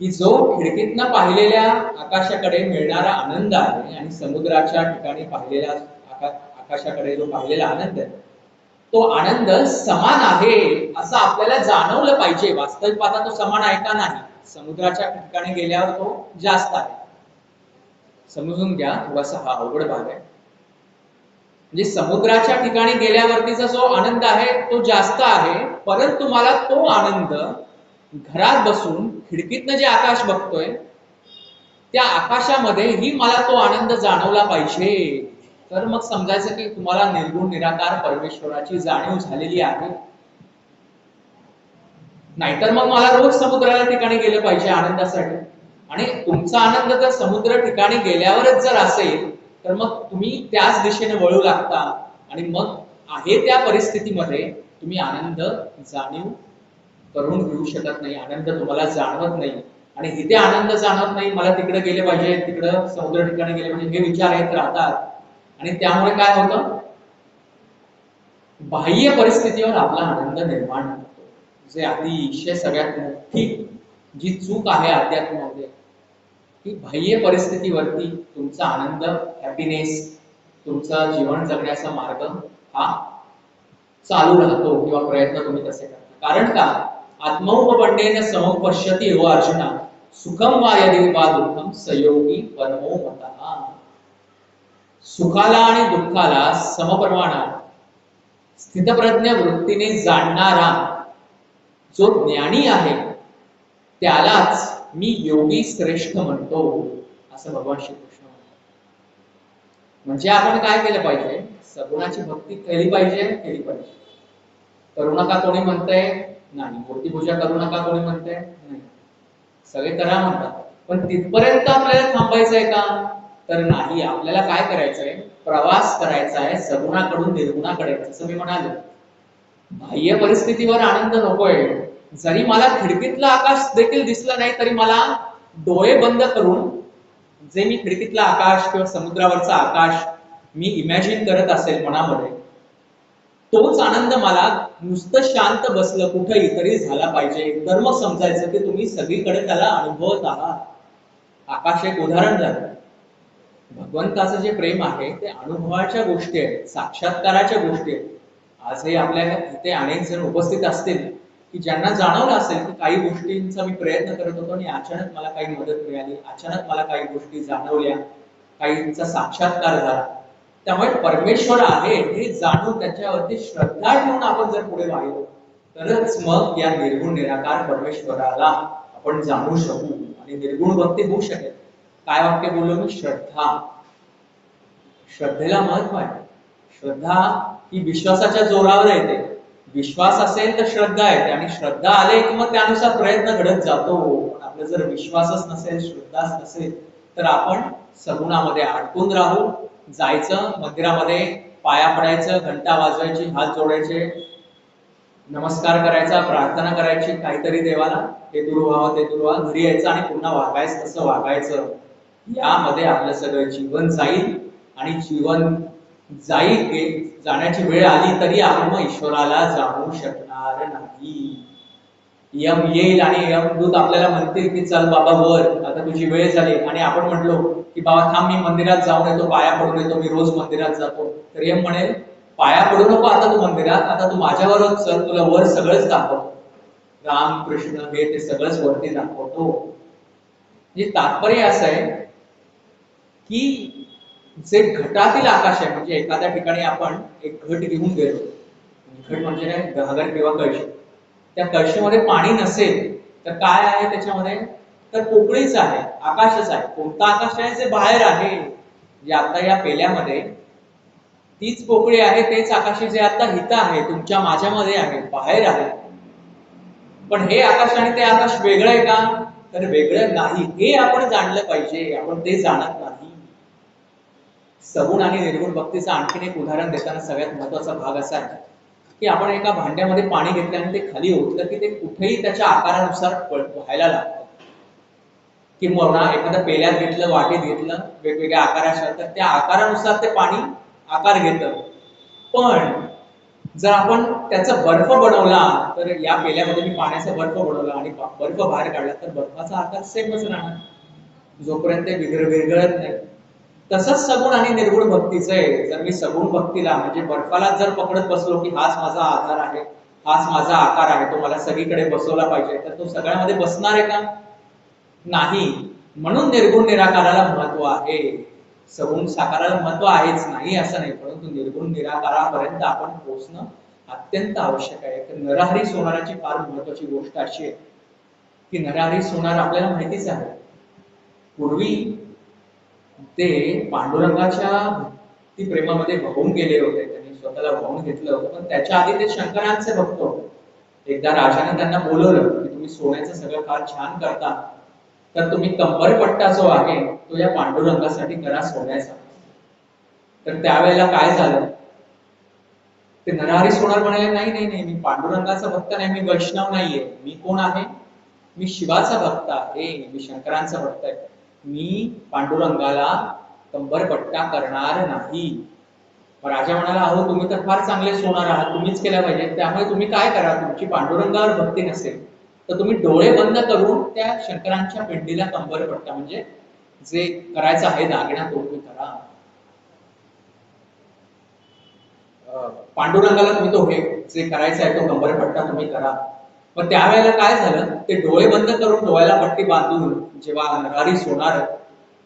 A: की जो खिडकीतनं पाहिलेल्या आकाशाकडे मिळणारा आनंद आहे आणि समुद्राच्या ठिकाणी पाहिलेल्या आकाशाकडे जो पाहिलेला आनंद आहे, तो आनंद समान आहे असं आपल्याला जाणवलं पाहिजे. वास्तविक पाहता तो समान आहे का? नाही. समुद्राच्या ठिकाणी गेल्यावर तो जास्त आहे. समजून घ्या, थोडासा हा अवघड भाग आहे. म्हणजे समुद्राच्या ठिकाणी गेल्यावरतीचा जो आनंद आहे तो जास्त आहे, परंतु मला तो आनंद घरात बसून खिडकीतनं जे आकाश बघतोय त्या आकाशामध्येही मला तो आनंद जाणवला पाहिजे. तर मग समजायचं की तुम्हाला निर्गुण निराकार परमेश्वराची जाणीव झालेली आहे. नाहीतर मग मला रोज समुद्राला ठिकाणी गेलं पाहिजे आनंदासाठी. आणि तुमचा आनंद जर समुद्र ठिकाणी गेल्यावरच जर असेल तर मग तुम्ही त्याच दिशेने वळू लागता, आणि मग आहे त्या परिस्थितीमध्ये तुम्ही आनंद जाणीव करून घेऊ शकत नाही, आनंद तुम्हाला जाणवत नाही. आणि इथे आनंद जाणवत नाही, मला तिकडे गेले पाहिजे, तिकडं समुद्र ठिकाणी गेले पाहिजे, हे विचार येत राहतात. आणि त्यामुळे काय होतं, बाह्य परिस्थितीवर आपला आनंद निर्माण होतो. जे अतिशय सगळ्यात मोठी जी चूक आहे अध्यात्मामध्ये, की बाह्य परिस्थितीवरती तुमचा आनंद, हॅपीनेस, तुमचा जीवन जगण्याचा मार्ग हा चालू राहतो किंवा प्रयत्न तुम्ही तसे करता. कारण का, आत्मौपपंडेन समुपश्यति एव अर्जुना सुखम वा यदि वा दुःखम सयोगी परमो मतः. सुखाला आणि दुःखाला समप्रमाणात स्थितप्रज्ञ वृत्तीने जाणणारा जो ज्ञानी आहे त्यालाच मी योगी श्रेष्ठ म्हणतो, असं भगवान श्रीकृष्ण म्हणतात. म्हणजे आपण काय केलं पाहिजे, सगुणाची भक्ती केली पाहिजे. करू नका कोणी म्हणतंय नाही, मूर्तीपूजा करू नका कोणी म्हणतंय नाही, सगळे करा म्हणतात. पण तिथपर्यंत आपल्याला थांबायचंय का, तर नाही. आपल्याला काय करायचंय, प्रवास करायचा आहे सगुणाकडून निर्गुणाकडे. जसं मी म्हणालो, बाह्य परिस्थितीवर आनंद नकोय. जरी मला खिडकीतला आकाश देखील दिसलं नाही तरी मला डोळे बंद करून जे मी खिडकीतला आकाश किंवा समुद्रावरचा आकाश मी इमॅजिन करत असेल मनामध्ये, तोच आनंद मला नुसतं शांत बसलं कुठेही तरी झाला पाहिजे. धर्म समजायचं की तुम्ही सगळीकडे त्याला अनुभवत आहात. आकाश एक उदाहरण झालं. भगवंताचं जे प्रेम आहे ते अनुभवाच्या गोष्टी आहेत, साक्षात्काराच्या गोष्टी आहेत. आजही आपल्या इथे अनेक जण उपस्थित असतील की ज्यांना जाणवलं असेल की काही गोष्टींचा मी प्रयत्न करत होतो आणि अचानक मला काही मदत मिळाली, अचानक मला काही गोष्टी जाणवल्या, काहींचा साक्षात्कार झाला. त्यामुळे परमेश्वर आहे हे जाणून त्याच्यावरती श्रद्धा ठेवून आपण जर पुढे वाहिलो तरच मग या निर्गुण निराकार परमेश्वराला आपण जाणू शकू आणि निर्गुण भक्ती होऊ शकेल. काय वाक्य बोललो मी, श्रद्धा. श्रद्धेला महत्व आहे. श्रद्धा ही विश्वासाच्या जोरावर येते. विश्वास असेल तर श्रद्धा येते आणि श्रद्धा आले की मग त्यानुसार प्रयत्न घडत जातो. आपला जर विश्वासच नसेल, श्रद्धाच नसेल तर आपण सगुणामध्ये अडकून राहू. जायचं मंदिरामध्ये, पाया पडायचं, घंटा वाजवायची, हात जोडायचे, नमस्कार करायचा, प्रार्थना करायची काहीतरी देवाला, हे दूर व्हावं ते दूर व्हावं, घरी यायचं आणि पुन्हा वागायचं तसं वागायचं. यामध्ये आपलं सगळं जीवन जाईल आणि जीवन जाण्याची वेळ आली तरी आपण मग ईश्वराला जाणू शकणार नाही. यम येईल आणि यमदूत आपल्याला म्हणतील की चल बाबा वर, आता तुझी वेळ झाली. आणि आपण म्हटलो की बाबा थांब, मी मंदिरात जाऊन येतो, पाया पडून येतो, मी रोज मंदिरात जातो, तर यम म्हणेल पाया पडू नको आता तू मंदिरात, आता तू माझ्यावरच चल, तुला वर सगळंच दाखवतो. राम कृष्ण हे ते सगळंच वरती दाखवतो. म्हणजे तात्पर्य असं आहे की जे घटातील आकाश आहे, म्हणजे एखाद्या ठिकाणी आपण एक घट घेऊन गेलो, घट म्हणजे काय, घागर किंवा कळशी, त्या कळशीमध्ये पाणी नसेल तर काय आहे त्याच्यामध्ये, तर पोकळीच आहे, आकाशच आहे. कोणता आकाश आहे, जे बाहेर आहे. जे आता या पेल्यामध्ये तीच पोकळी आहे, तेच आकाश जे आता हिता आहे, तुमच्या माझ्यामध्ये आहे, बाहेर आहे. पण हे आकाश आणि ते आकाश वेगळं आहे का, तर वेगळं नाही. हे आपण जाणलं पाहिजे, आपण ते जाणत नाही. सगुण आणि निर्गुण भक्तीचं आणखीन एक उदाहरण देताना सगळ्यात महत्वाचा भाग असा आहे की आपण एका भांड्यामध्ये पाणी घेतलं आणि ते खाली ओतलं की ते कुठेही त्याच्या आकारानुसार व्हायला लागतं. किंवा एखाद्या पेल्यात घेतलं, वाटीत घेतलं, वेगवेगळ्या आकाराच्या, तर त्या आकारानुसार ते पाणी आकार घेतं. पण जर आपण त्याचा बर्फ बनवला, तर या पेल्यामध्ये मी पाण्याचा बर्फ बनवला आणि बर्फ बाहेर काढला तर बर्फाचा आकार सेमच राहणार, जोपर्यंत विरघळत नाही. तसंच सगुण आणि निर्गुण भक्तीचं आहे. जर मी सगुण भक्तीला म्हणजे बर्फाला जर पकडत बसलो की हाच माझा आधार आहे, हाच माझा आकार आहे, तो मला सगळीकडे बसवला पाहिजे, तर तो सगळ्यामध्ये बसणार आहे का, नाही. म्हणून निर्गुण निराकाराला महत्व आहे. सगुण साकाराला महत्व आहेच नाही असं नाही, परंतु निर्गुण निराकारापर्यंत आपण पोहोचणं अत्यंत आवश्यक आहे. तर नरहरी सोनाराची फार महत्वाची गोष्ट अशी आहे की नरहरी सोनार आपल्याला माहितीच आहे, पूर्वी ते पांडुरंगाच्या भक्ती प्रेमामध्ये वाहून गेले होते, त्यांनी स्वतःला वाहून घेतलं होतं. पण त्याच्या आधी ते शंकरांचे भक्त होते. एकदा राजाने त्यांना बोलवलं की तुम्ही सोन्याचं सगळं फार छान करता, तर तुम्ही कंबरपट्टा जो आहे तो या पांडुरंगासाठी करा सोन्याचा. तर त्यावेळेला काय झालं, ते नरहरी सोनार म्हणाले नाही नाही नाही, मी पांडुरंगाचा भक्त नाही, मी वैष्णव नाहीये. मी कोण आहे, मी शिवाचा भक्त आहे, मी शंकरांचा भक्त आहे, मी पांडुरंगाला कंबरपट्टा करणार नाही. राजा म्हणाला, अहो तुम्ही तर फार चांगले सोनार आहात, तुम्हीच केल्या पाहिजे. त्यामुळे तुम्ही काय करा, तुमची पांडुरंगावर भक्ती नसेल तर तुम्ही डोळे बंद करून त्या शंकरांच्या पिंडीला कंबरपट्टा म्हणजे जे करायचं आहे दागिना तो तुम्ही करा. पांडुरंगाला तुम्ही तो हे जे करायचं आहे तो कंबरपट्टा तुम्ही करा. मग त्यावेळेला काय झालं, ते डोळे बंद करून डोळ्याला पट्टी बांधून जेव्हा नरहरी सोनार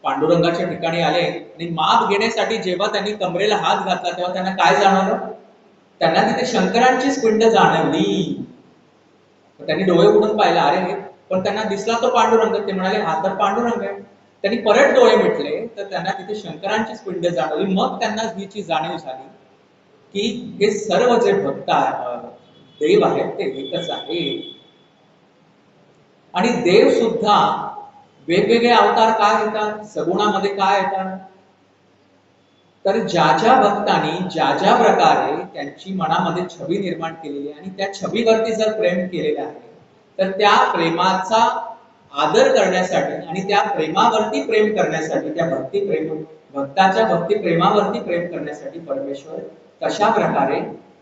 A: पांडुरंगाच्या ठिकाणी आले आणि माप घेण्यासाठी जेव्हा त्यांनी कमरेला हात घातला तेव्हा त्यांना काय जाणवलं, त्यांना तिथे शंकरांचीच पिंड जाणवली. त्यांनी डोळे उघडून पाहिला, अरे पण त्यांना दिसला तो पांडुरंग. ते म्हणाले, हा तर पांडुरंग आहे. त्यांनी परत डोळे मिटले तर त्यांना तिथे शंकरांचीच पिंड जाणवली. मग त्यांना हिची जाणीव झाली की हे सर्व जे भक्त देव आहेत ते एकच आहे. आणि देव सुद्धा वेगवेगळे अवतार काय येतात, सगुणामध्ये काय येतात, तर ज्या ज्या भक्तांनी ज्या ज्या प्रकारे त्यांची मनामध्ये छबी निर्माण केलेली आहे आणि त्या छबीवरती जर प्रेम केलेलं आहे तर त्या प्रेमाचा आदर करण्यासाठी आणि त्या प्रेमावरती प्रेम करण्यासाठी, त्या भक्ताच्या भक्ती प्रेमावरती प्रेम करण्यासाठी परमेश्वर कशा प्रकारे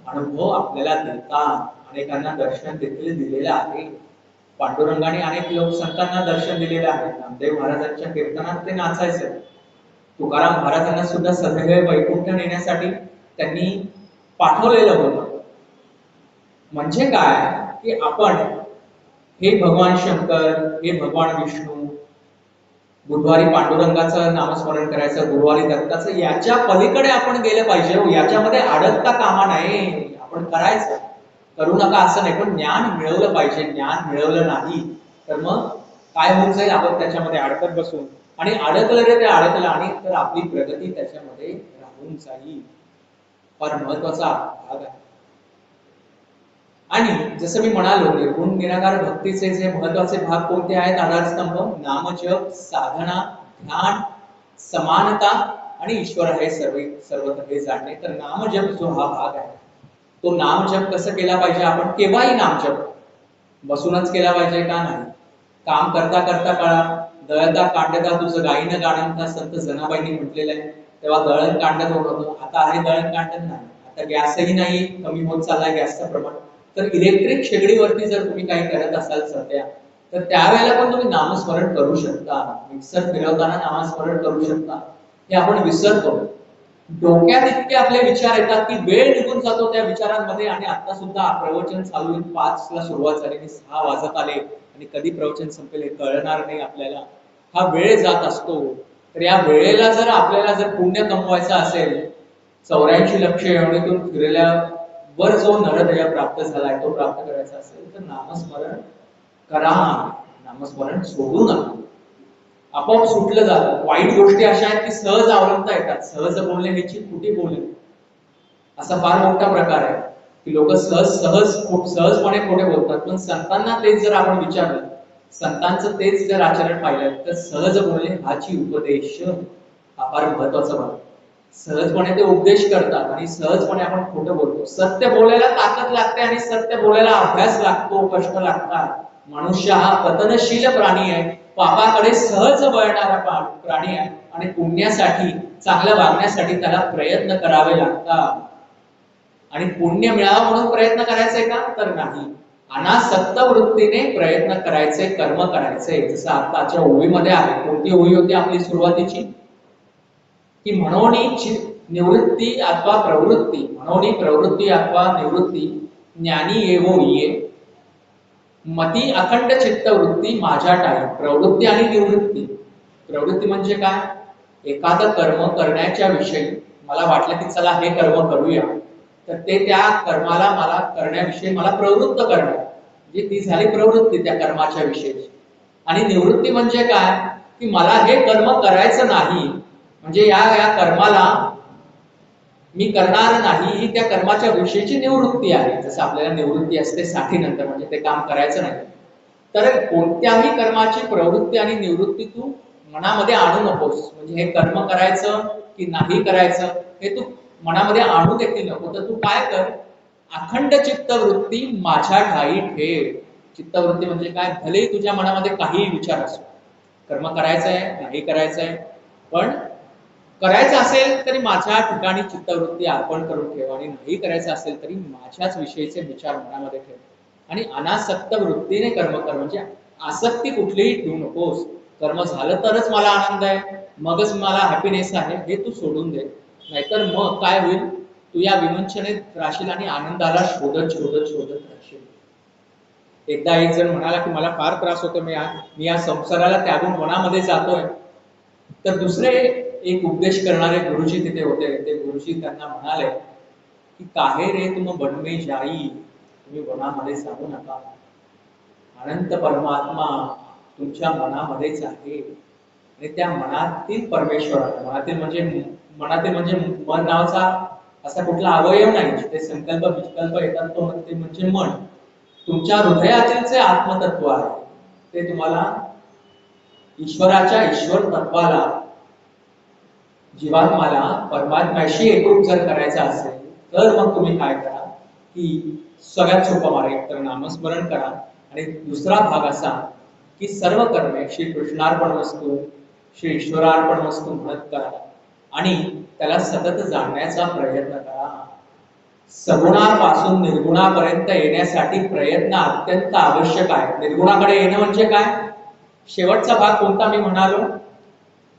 A: अनुभव आपल्याला देतात. अनेकांना दर्शन देखील दिलेलं आहे. पांडुरंगाने अनेक लोक संतांना दर्शन दिलेलं आहे. नामदेव महाराजांच्या कीर्तनात ते नाचायचे. तुकाराम महाराजांना सुद्धा सदैव वैकुंठ नेण्यासाठी त्यांनी पाठवलेलं होतं. म्हणजे काय की आपण हे भगवान शंकर, हे भगवान विष्णू, बुधवारी पांडुरंगाचं नामस्मरण करायचं, गुरुवारी दत्ताचं, याच्या पलीकडे आपण गेलं पाहिजे. याच्यामध्ये अडकता कामा नये. आपण करायचं, करू नका असं नाही, पण ज्ञान मिळवलं पाहिजे. ज्ञान मिळवलं नाही तर मग काय होऊन जाईल, आपण त्याच्यामध्ये अडकत बसून, आणि अडकलं रे ते अडकलं आणि तर आपली प्रगती त्याच्यामध्ये राहून जाईल. फार महत्वाचा भाग आहे. आणि जसं मी म्हणालो, निर्गुण निराकार भक्तीचे जे महत्वाचे भाग कोणते आहेत, आधारस्तंभ, नामजप, साधना, ध्यान, समानता आणि ईश्वर हे सर्वत्र हे जाणणे. तर नामजप जो हा भाग आहे, तो नामजप कसं केला पाहिजे, आपण केव्हाही नामजप बसूनच केला पाहिजे का नाही, काम करता करता कळा, दळता कांडता तुझं गायीनं गाणं संत जनाबाईंनी म्हटलेलं आहे. तेव्हा दळण कांडत होतो, आता आहे दळण कांडत नाही. आता गॅसही नाही, कमी होत चाललाय गॅसचं प्रमाण. तर इलेक्ट्रिक शेगडीवरती जर तुम्ही काही करत असाल सध्या, तर त्यावेळेला पण तुम्ही नामस्मरण करू शकता. मिक्सर फिरवताना नामस्मरण करू शकता. हे आपण विसरतो. डोक्यात इतके आपले विचार येतात की वेळ निघून जातो त्या विचारांमध्ये. आणि आता सुद्धा प्रवचन चालू आहे, 5 ला सुरुवात झाली, 6 वाजत आले आणि कधी प्रवचन संपेल हे कळणार नाही आपल्याला. हा वेळ जात असतो. तर या वेळेला जर आपल्याला जर पुण्य कमवायचं असेल, 84 लक्ष योनीतून फिरल्यावर जो नरदय प्राप्त झालाय तो प्राप्त करायचा असेल तर नामस्मरण करा. नामस्मरण सोडू नका. आपोआप सुटलं जातं. वाईट गोष्टी अशा आहेत की सहज आवरता येतात. सहज बोलणे ह्याची कुठे बोलणे असा फार मोठा प्रकार आहे की लोक सहजपणे खोटे बोलतात. पण संतांना तेच जर आपण विचारलं, संतांचं तेच जर आचरण पाहिलं, तर सहज बोलणे हाची उपदेश हा फार महत्वाचा भाग. सहजपणे ते उपदेश करतात आणि सहजपणे आपण खोटं बोलतो. सत्य बोलायला ताकद लागते आणि सत्य बोलायला अभ्यास लागतो, कष्ट लागतात. मनुष्य हा पतनशील प्राणी आहे, पापाकडे सहज वळणारा प्राणी आहे आणि पुण्यासाठी, चांगल्या वागण्यासाठी त्याला प्रयत्न करावे लागतात. आणि पुण्य मिळावं म्हणून प्रयत्न करायचे का, तर नाही. अनासक्त वृत्तीने प्रयत्न करायचे, कर्म करायचे. जसं आताच्या ओळीमध्ये आहे. कोणती ओळी होती आपली सुरुवातीची, की म्हणोनी निवृत्ती अथवा प्रवृत्ती, म्हणोनी प्रवृत्ती अथवा निवृत्ती ज्ञानी येवो ये, मती अखंड चित्त वृत्ती माझ्या टाई. प्रवृत्ती आणि निवृत्ती. प्रवृत्ती म्हणजे काय, एखादं कर्म करण्याच्या विषयी मला वाटलं की चला हे कर्म करूया, तर ते त्या कर्माला मला करण्याविषयी मला प्रवृत्त करणं, म्हणजे ती झाली प्रवृत्ती त्या कर्माच्या विषयी. आणि निवृत्ती म्हणजे काय, की मला हे कर्म करायचं नाही, म्हणजे या कर्माला मी करणार नाही, ही त्या कर्माच्या विषयीची निवृत्ती आहे. जसं आपल्याला निवृत्ती असते 60 नंतर, म्हणजे ते काम करायचं नाही. तर कोणत्याही कर्माची प्रवृत्ती आणि निवृत्ती तू मनामध्ये आणू नकोस. म्हणजे हे कर्म करायचं की नाही करायचं हे तू मनामध्ये आणू देखील नको. तर तू काय कर, अखंड चित्त वृत्ती माझ्या ठाई ठेव. चित्तवृत्ती म्हणजे काय? भलेही तुझ्या मनामध्ये काहीही विचार असो, कर्म करायचं आहे नाही करायचं आहे, पण करायचं असेल तरी माझ्या ठिकाणी चित्तवृत्ती अर्पण करून ठेव, आणि नाही करायचं असेल तरी माझ्याच विषयीचे विचार मनामध्ये ठेव, आणि अनासक्त वृत्तीने कर्म कर. म्हणजे आसक्ती कुठलीही ठेवू नकोस. कर्म झालं तरच मला आनंद आहे, मगच मला हॅपीनेस आहे, हे तू सोडून दे. नाहीतर मग काय होईल? तू या विवंचनेत राहशील आणि आनंदाला शोधत शोधत शोधत राहशील. एकदा एक जण म्हणाला की मला फार त्रास होतो, मी या संसाराला त्यागून वनामध्ये जातोय. तर दुसरे एक उपदेश करणारे गुरुजी तिथे होते. ते गुरुजी त्यांना म्हणाले की काहे रे तुम वन में जाई, तुम्ही वनामध्ये जाऊ नका. अनंत परमात्मा तुमच्या मनामध्येच आहे, आणि त्या मनातील परमेश्वर, मनातील म्हणजे मन नावाचा असा कुठला अवयव नाही. ते संकल्प विकल्प येतात तो ते म्हणजे मन. तुमच्या हृदयातील जे आत्मतत्व आहे ते तुम्हाला ईश्वराच्या ईश्वर तत्वाला, जीवात्माला परमात्म्याशी एकरूप जर करायचं असेल तर मग तुम्ही काय करा की सगळ्यात सोपा मार्ग एक तर नामस्मरण करा, आणि दुसरा भाग असा की सर्व कर्मे श्री कृष्णार्पण वस्तू, श्री ईश्वरार्पण वस्तू म्हणत करा, आणि त्याला सतत जाणण्याचा प्रयत्न करा. सगुणापासून निर्गुणापर्यंत येण्यासाठी प्रयत्न अत्यंत आवश्यक आहे. निर्गुणाकडे येणं म्हणजे काय? शेवटचा भाग कोणता मी म्हणालो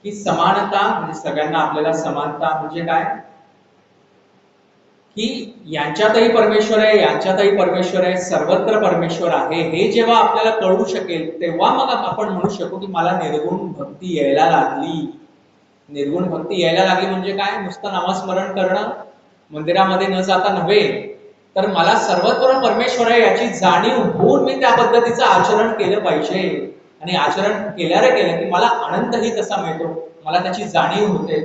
A: की समानता, म्हणजे सगळ्यांना आपल्याला समानता म्हणजे काय? की यांच्यातही परमेश्वर आहे, यांच्यातही परमेश्वर आहे, सर्वत्र परमेश्वर आहे, हे जेव्हा आपल्याला कळू शकेल तेव्हा मग आपण म्हणू शकू की मला निर्गुण भक्ती यायला लागली. निर्गुण भक्ती यायला लागली म्हणजे काय? नुसतं नामस्मरण करणं, मंदिरामध्ये न जाता नव्हे, तर मला सर्वत्र परमेश्वर आहे याची जाणीव होऊन मी त्या पद्धतीचं आचरण केलं पाहिजे. आणि आचरण केल्याने केलं की मला आनंदही तसा मिळतो, मला त्याची जाणीव होते,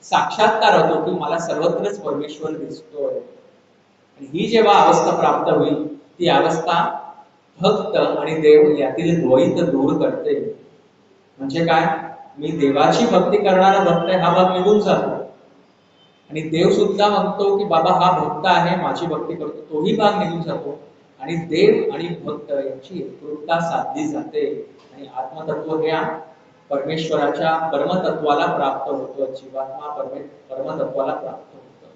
A: साक्षात्कार होतो की मला सर्वत्रच परमेश्वर दिसतोय. आणि ही जेव्हा अवस्था प्राप्त होईल ती अवस्था भक्त आणि देव यातील द्वैत दूर करते. म्हणजे काय? मी देवाची भक्ती करणारा भक्त आहे हा भाग निघून जातो, आणि देव सुद्धा म्हणतो की बाबा हा भक्त आहे माझी भक्ती करतो, तोही भाग निघून जातो, आणि देव आणि भक्त यांची एकरूपता साधली जाते, आणि आत्मतत्व हे परमेश्वराच्या परमतत्वाला प्राप्त होतो, जीवात्मा परमतत्वाला प्राप्त होतो.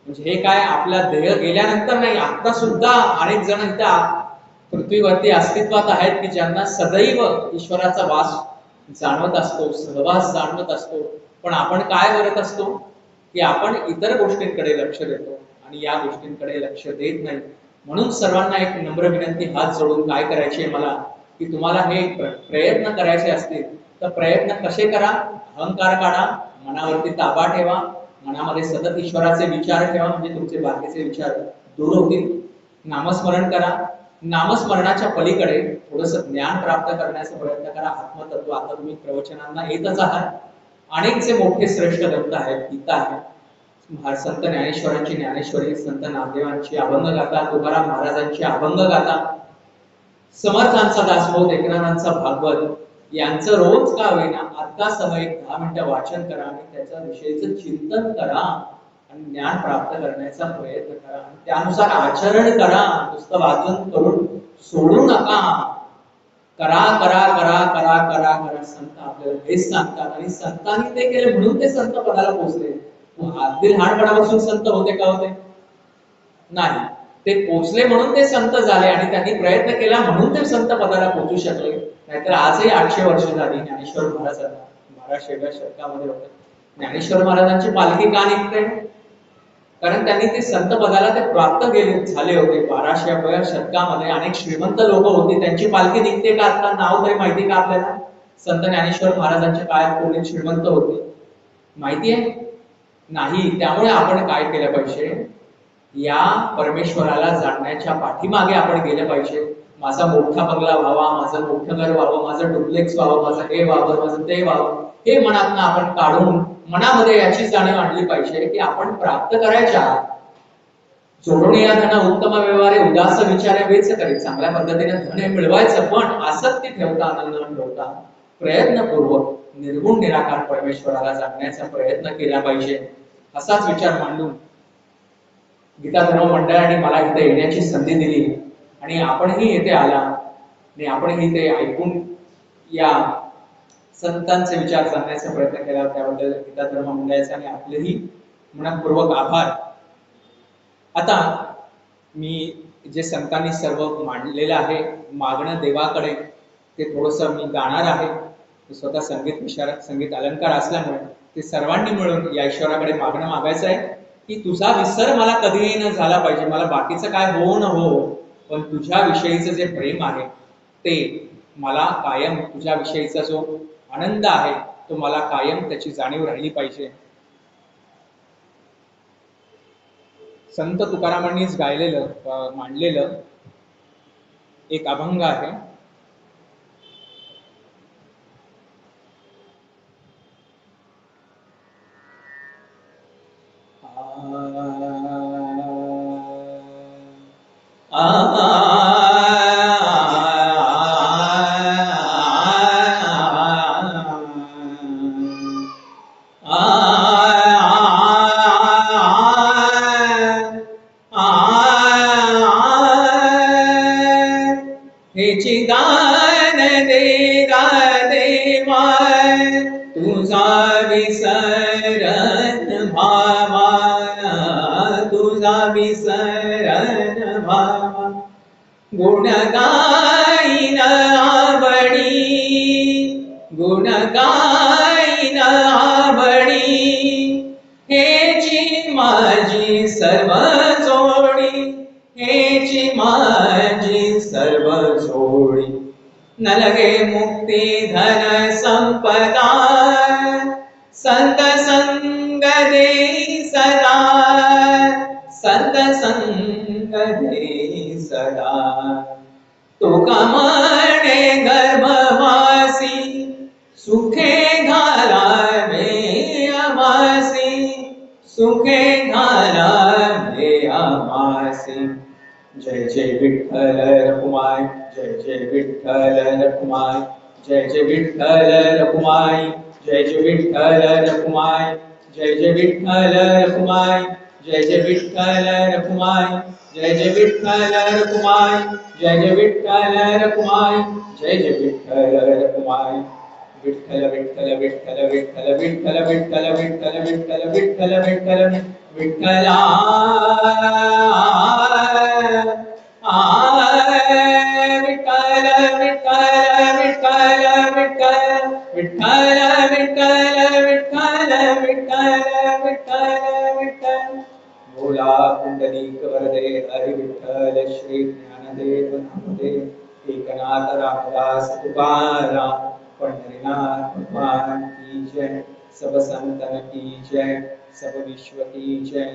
A: म्हणजे हे काय? आपला देह गेल्यानंतर नाही, आता सुद्धा अनेक जण त्या पृथ्वीवरती अस्तित्वात आहेत की ज्यांना सदैव ईश्वराचा वास जाणवत असतो, सहवास जाणवत असतो. पण आपण काय करत असतो की आपण इतर गोष्टींकडे लक्ष देतो आणि या गोष्टींकडे लक्ष देत नाही. म्हणून सर्वांना एक नम्र विनंती हात जोडून काय करायची आहे मला की तुम्हाला हे प्रयत्न करायचे असतील तर प्रयत्न कसे करा? अहंकार काढा, मनावरती ताबा ठेवा, मनामध्ये सतत ईश्वराचे विचार ठेवा, म्हणजे तुमचे बाकीचे विचार दूर होतील. नामस्मरण करा, नामस्मरणाच्या पलीकडे थोडस ज्ञान प्राप्त करण्याचा प्रयत्न करा. आत्मतत्व, आता तुम्ही प्रवचनांना येतच आहात, अनेक जे मोठे श्रेष्ठ ग्रंथ आहेत, गीता आहे, संत ज्ञानेश्वरांची ज्ञानेश्वरी, संत नामदेवांची अभंग गाथा, तुकाराम महाराजांची अभंग गाथा, समर्थांचा दासबोध, एकनाथांचा भागवत, यांचं रोज का होईना आता समय 10 मिनिटं वाचन करा आणि त्याच्या विषयीचं चिंतन करा आणि ज्ञान प्राप्त करण्याचा प्रयत्न करा, आणि त्यानुसार आचरण करा. नुसतं वाचन करून सोडू नका. करा करा करा करा करा करा. संत आपल्याला हेच सांगतात, आणि संतांनी ते केले म्हणून ते संत पदाला पोहोचले. अगदी लहानपणापासून संत होते का? होते नाही. ते पोचले म्हणून ते संत झाले, आणि त्यांनी प्रयत्न केला म्हणून ते संत पदाला पोहोचू शकले. नाहीतर आजही 800 वर्ष झाली ज्ञानेश्वर महाराजांना, 12व्या शतकामध्ये होते. ज्ञानेश्वर महाराजांची पालखी का निघते? कारण त्यांनी ते संत पदाला ते प्राप्त झाले होते. 12व्या शतकामध्ये अनेक श्रीमंत लोक होते, त्यांची पालखी निघते का? आता नाव तरी माहिती का आपल्याला? संत ज्ञानेश्वर महाराजांच्या काळात कोणी श्रीमंत होते माहिती आहे? नाही. त्यामुळे आपण काय केलं पाहिजे? या परमेश्वराला जाणण्याच्या पाठीमागे आपण गेलं पाहिजे. माझा मोठा बंगला व्हावा, माझं मोठं घर व्हावं, माझं डुप्लेक्स व्हावं, माझं हे व्हावं, माझं ते व्हावं, हे मनातनं आपण काढून मनामध्ये याची जाणीव आणली पाहिजे की आपण प्राप्त करायच्या जोडून या धन उत्तम व्यवहारे उदास विचारे वेच करी. चांगल्या पद्धतीने धन हे मिळवायचं, पण आसक्ती ठेवता, आनंद न ठेवता प्रयत्नपूर्वक निर्गुण निराकार परमेश्वराला जाणण्याचा प्रयत्न केला पाहिजे. असाच विचार मांडून गीता धर्म मंडळाने मला इथे येण्याची संधी दिली. आणि आपणही येथे आला आणि आपणही ते ऐकून या संतांचे विचार जाणण्याचा प्रयत्न केला, त्याबद्दल गीता धर्म मंडळाचे आणि आपलेही मनपूर्वक आभार. आता मी जे संतांनी सर्व मांडलेलं आहे मागणं देवाकडे, ते थोडस मी गाणार आहे. स्वतः संगीत विशारद, संगीत अलंकार असल्यामुळे ते सर्वांनी मिळून या ईश्वराकडे मागणं मागायचं आहे की तुझा विसर मला कधीही न झाला पाहिजे, मला बाकीचं काय हो न हो, पण तुझ्या विषयीचं जे प्रेम आहे ते मला कायम, तुझ्या विषयीचा जो आनंद आहे तो मला कायम त्याची जाणीव राहिली पाहिजे. संत तुकारामांनीच गायलेलं मांडलेलं एक अभंग आहे. हेची दान दे देवा तुझा विसरन भावा, तुझा विसरन भावा, गुण गाईन आवडी, गुण गाईन आवडी, हेची माझी सर्व जोडी, हेची माझी सर्व जोडी, नलगे मुक्ती धन संपदा, संत संग दे सदा, संत संग दे सदा. तुका म्हणे गर्भवासी, सुखे घालावे आमासी, सुखे घालावे आमासी. जय जय विठ्ठल रखुमाई, जय जय विठ्ठल रखुमाई, जय जय विठ्ठल रखुमाई, जय जय विठ्ठल रखुमाई, जय जय विठ्ठल रखुमाई, जय जय विठ्ठल रखुमाई, जय जय विठ्ठल रखुमाई, जय जय विठ्ठल रखुमाई, जय जय विठ्ठल रखुमाई. विठ्ठल विठ्ठल विठ्ठल विठ्ठल विठ्ठल विठ्ठल विठ्ठल विठ्ठल विठ्ठल विठ्ठल विठ्ठला. विठ्ठल विठ्ठल विठ्ठल विठ्ठल विठ्ठल विठ्ठल विठ्ठल विठ्ठल विठ्ठल विठ्ठल. बोला पुंडलिक वरदे हरी विठ्ठल श्री ज्ञानदेव नामदेव एकनाथ रामदास तुकाराम पंढरीनाथ भगवान की जय. सब संतन की जय, सब विश्व की जय.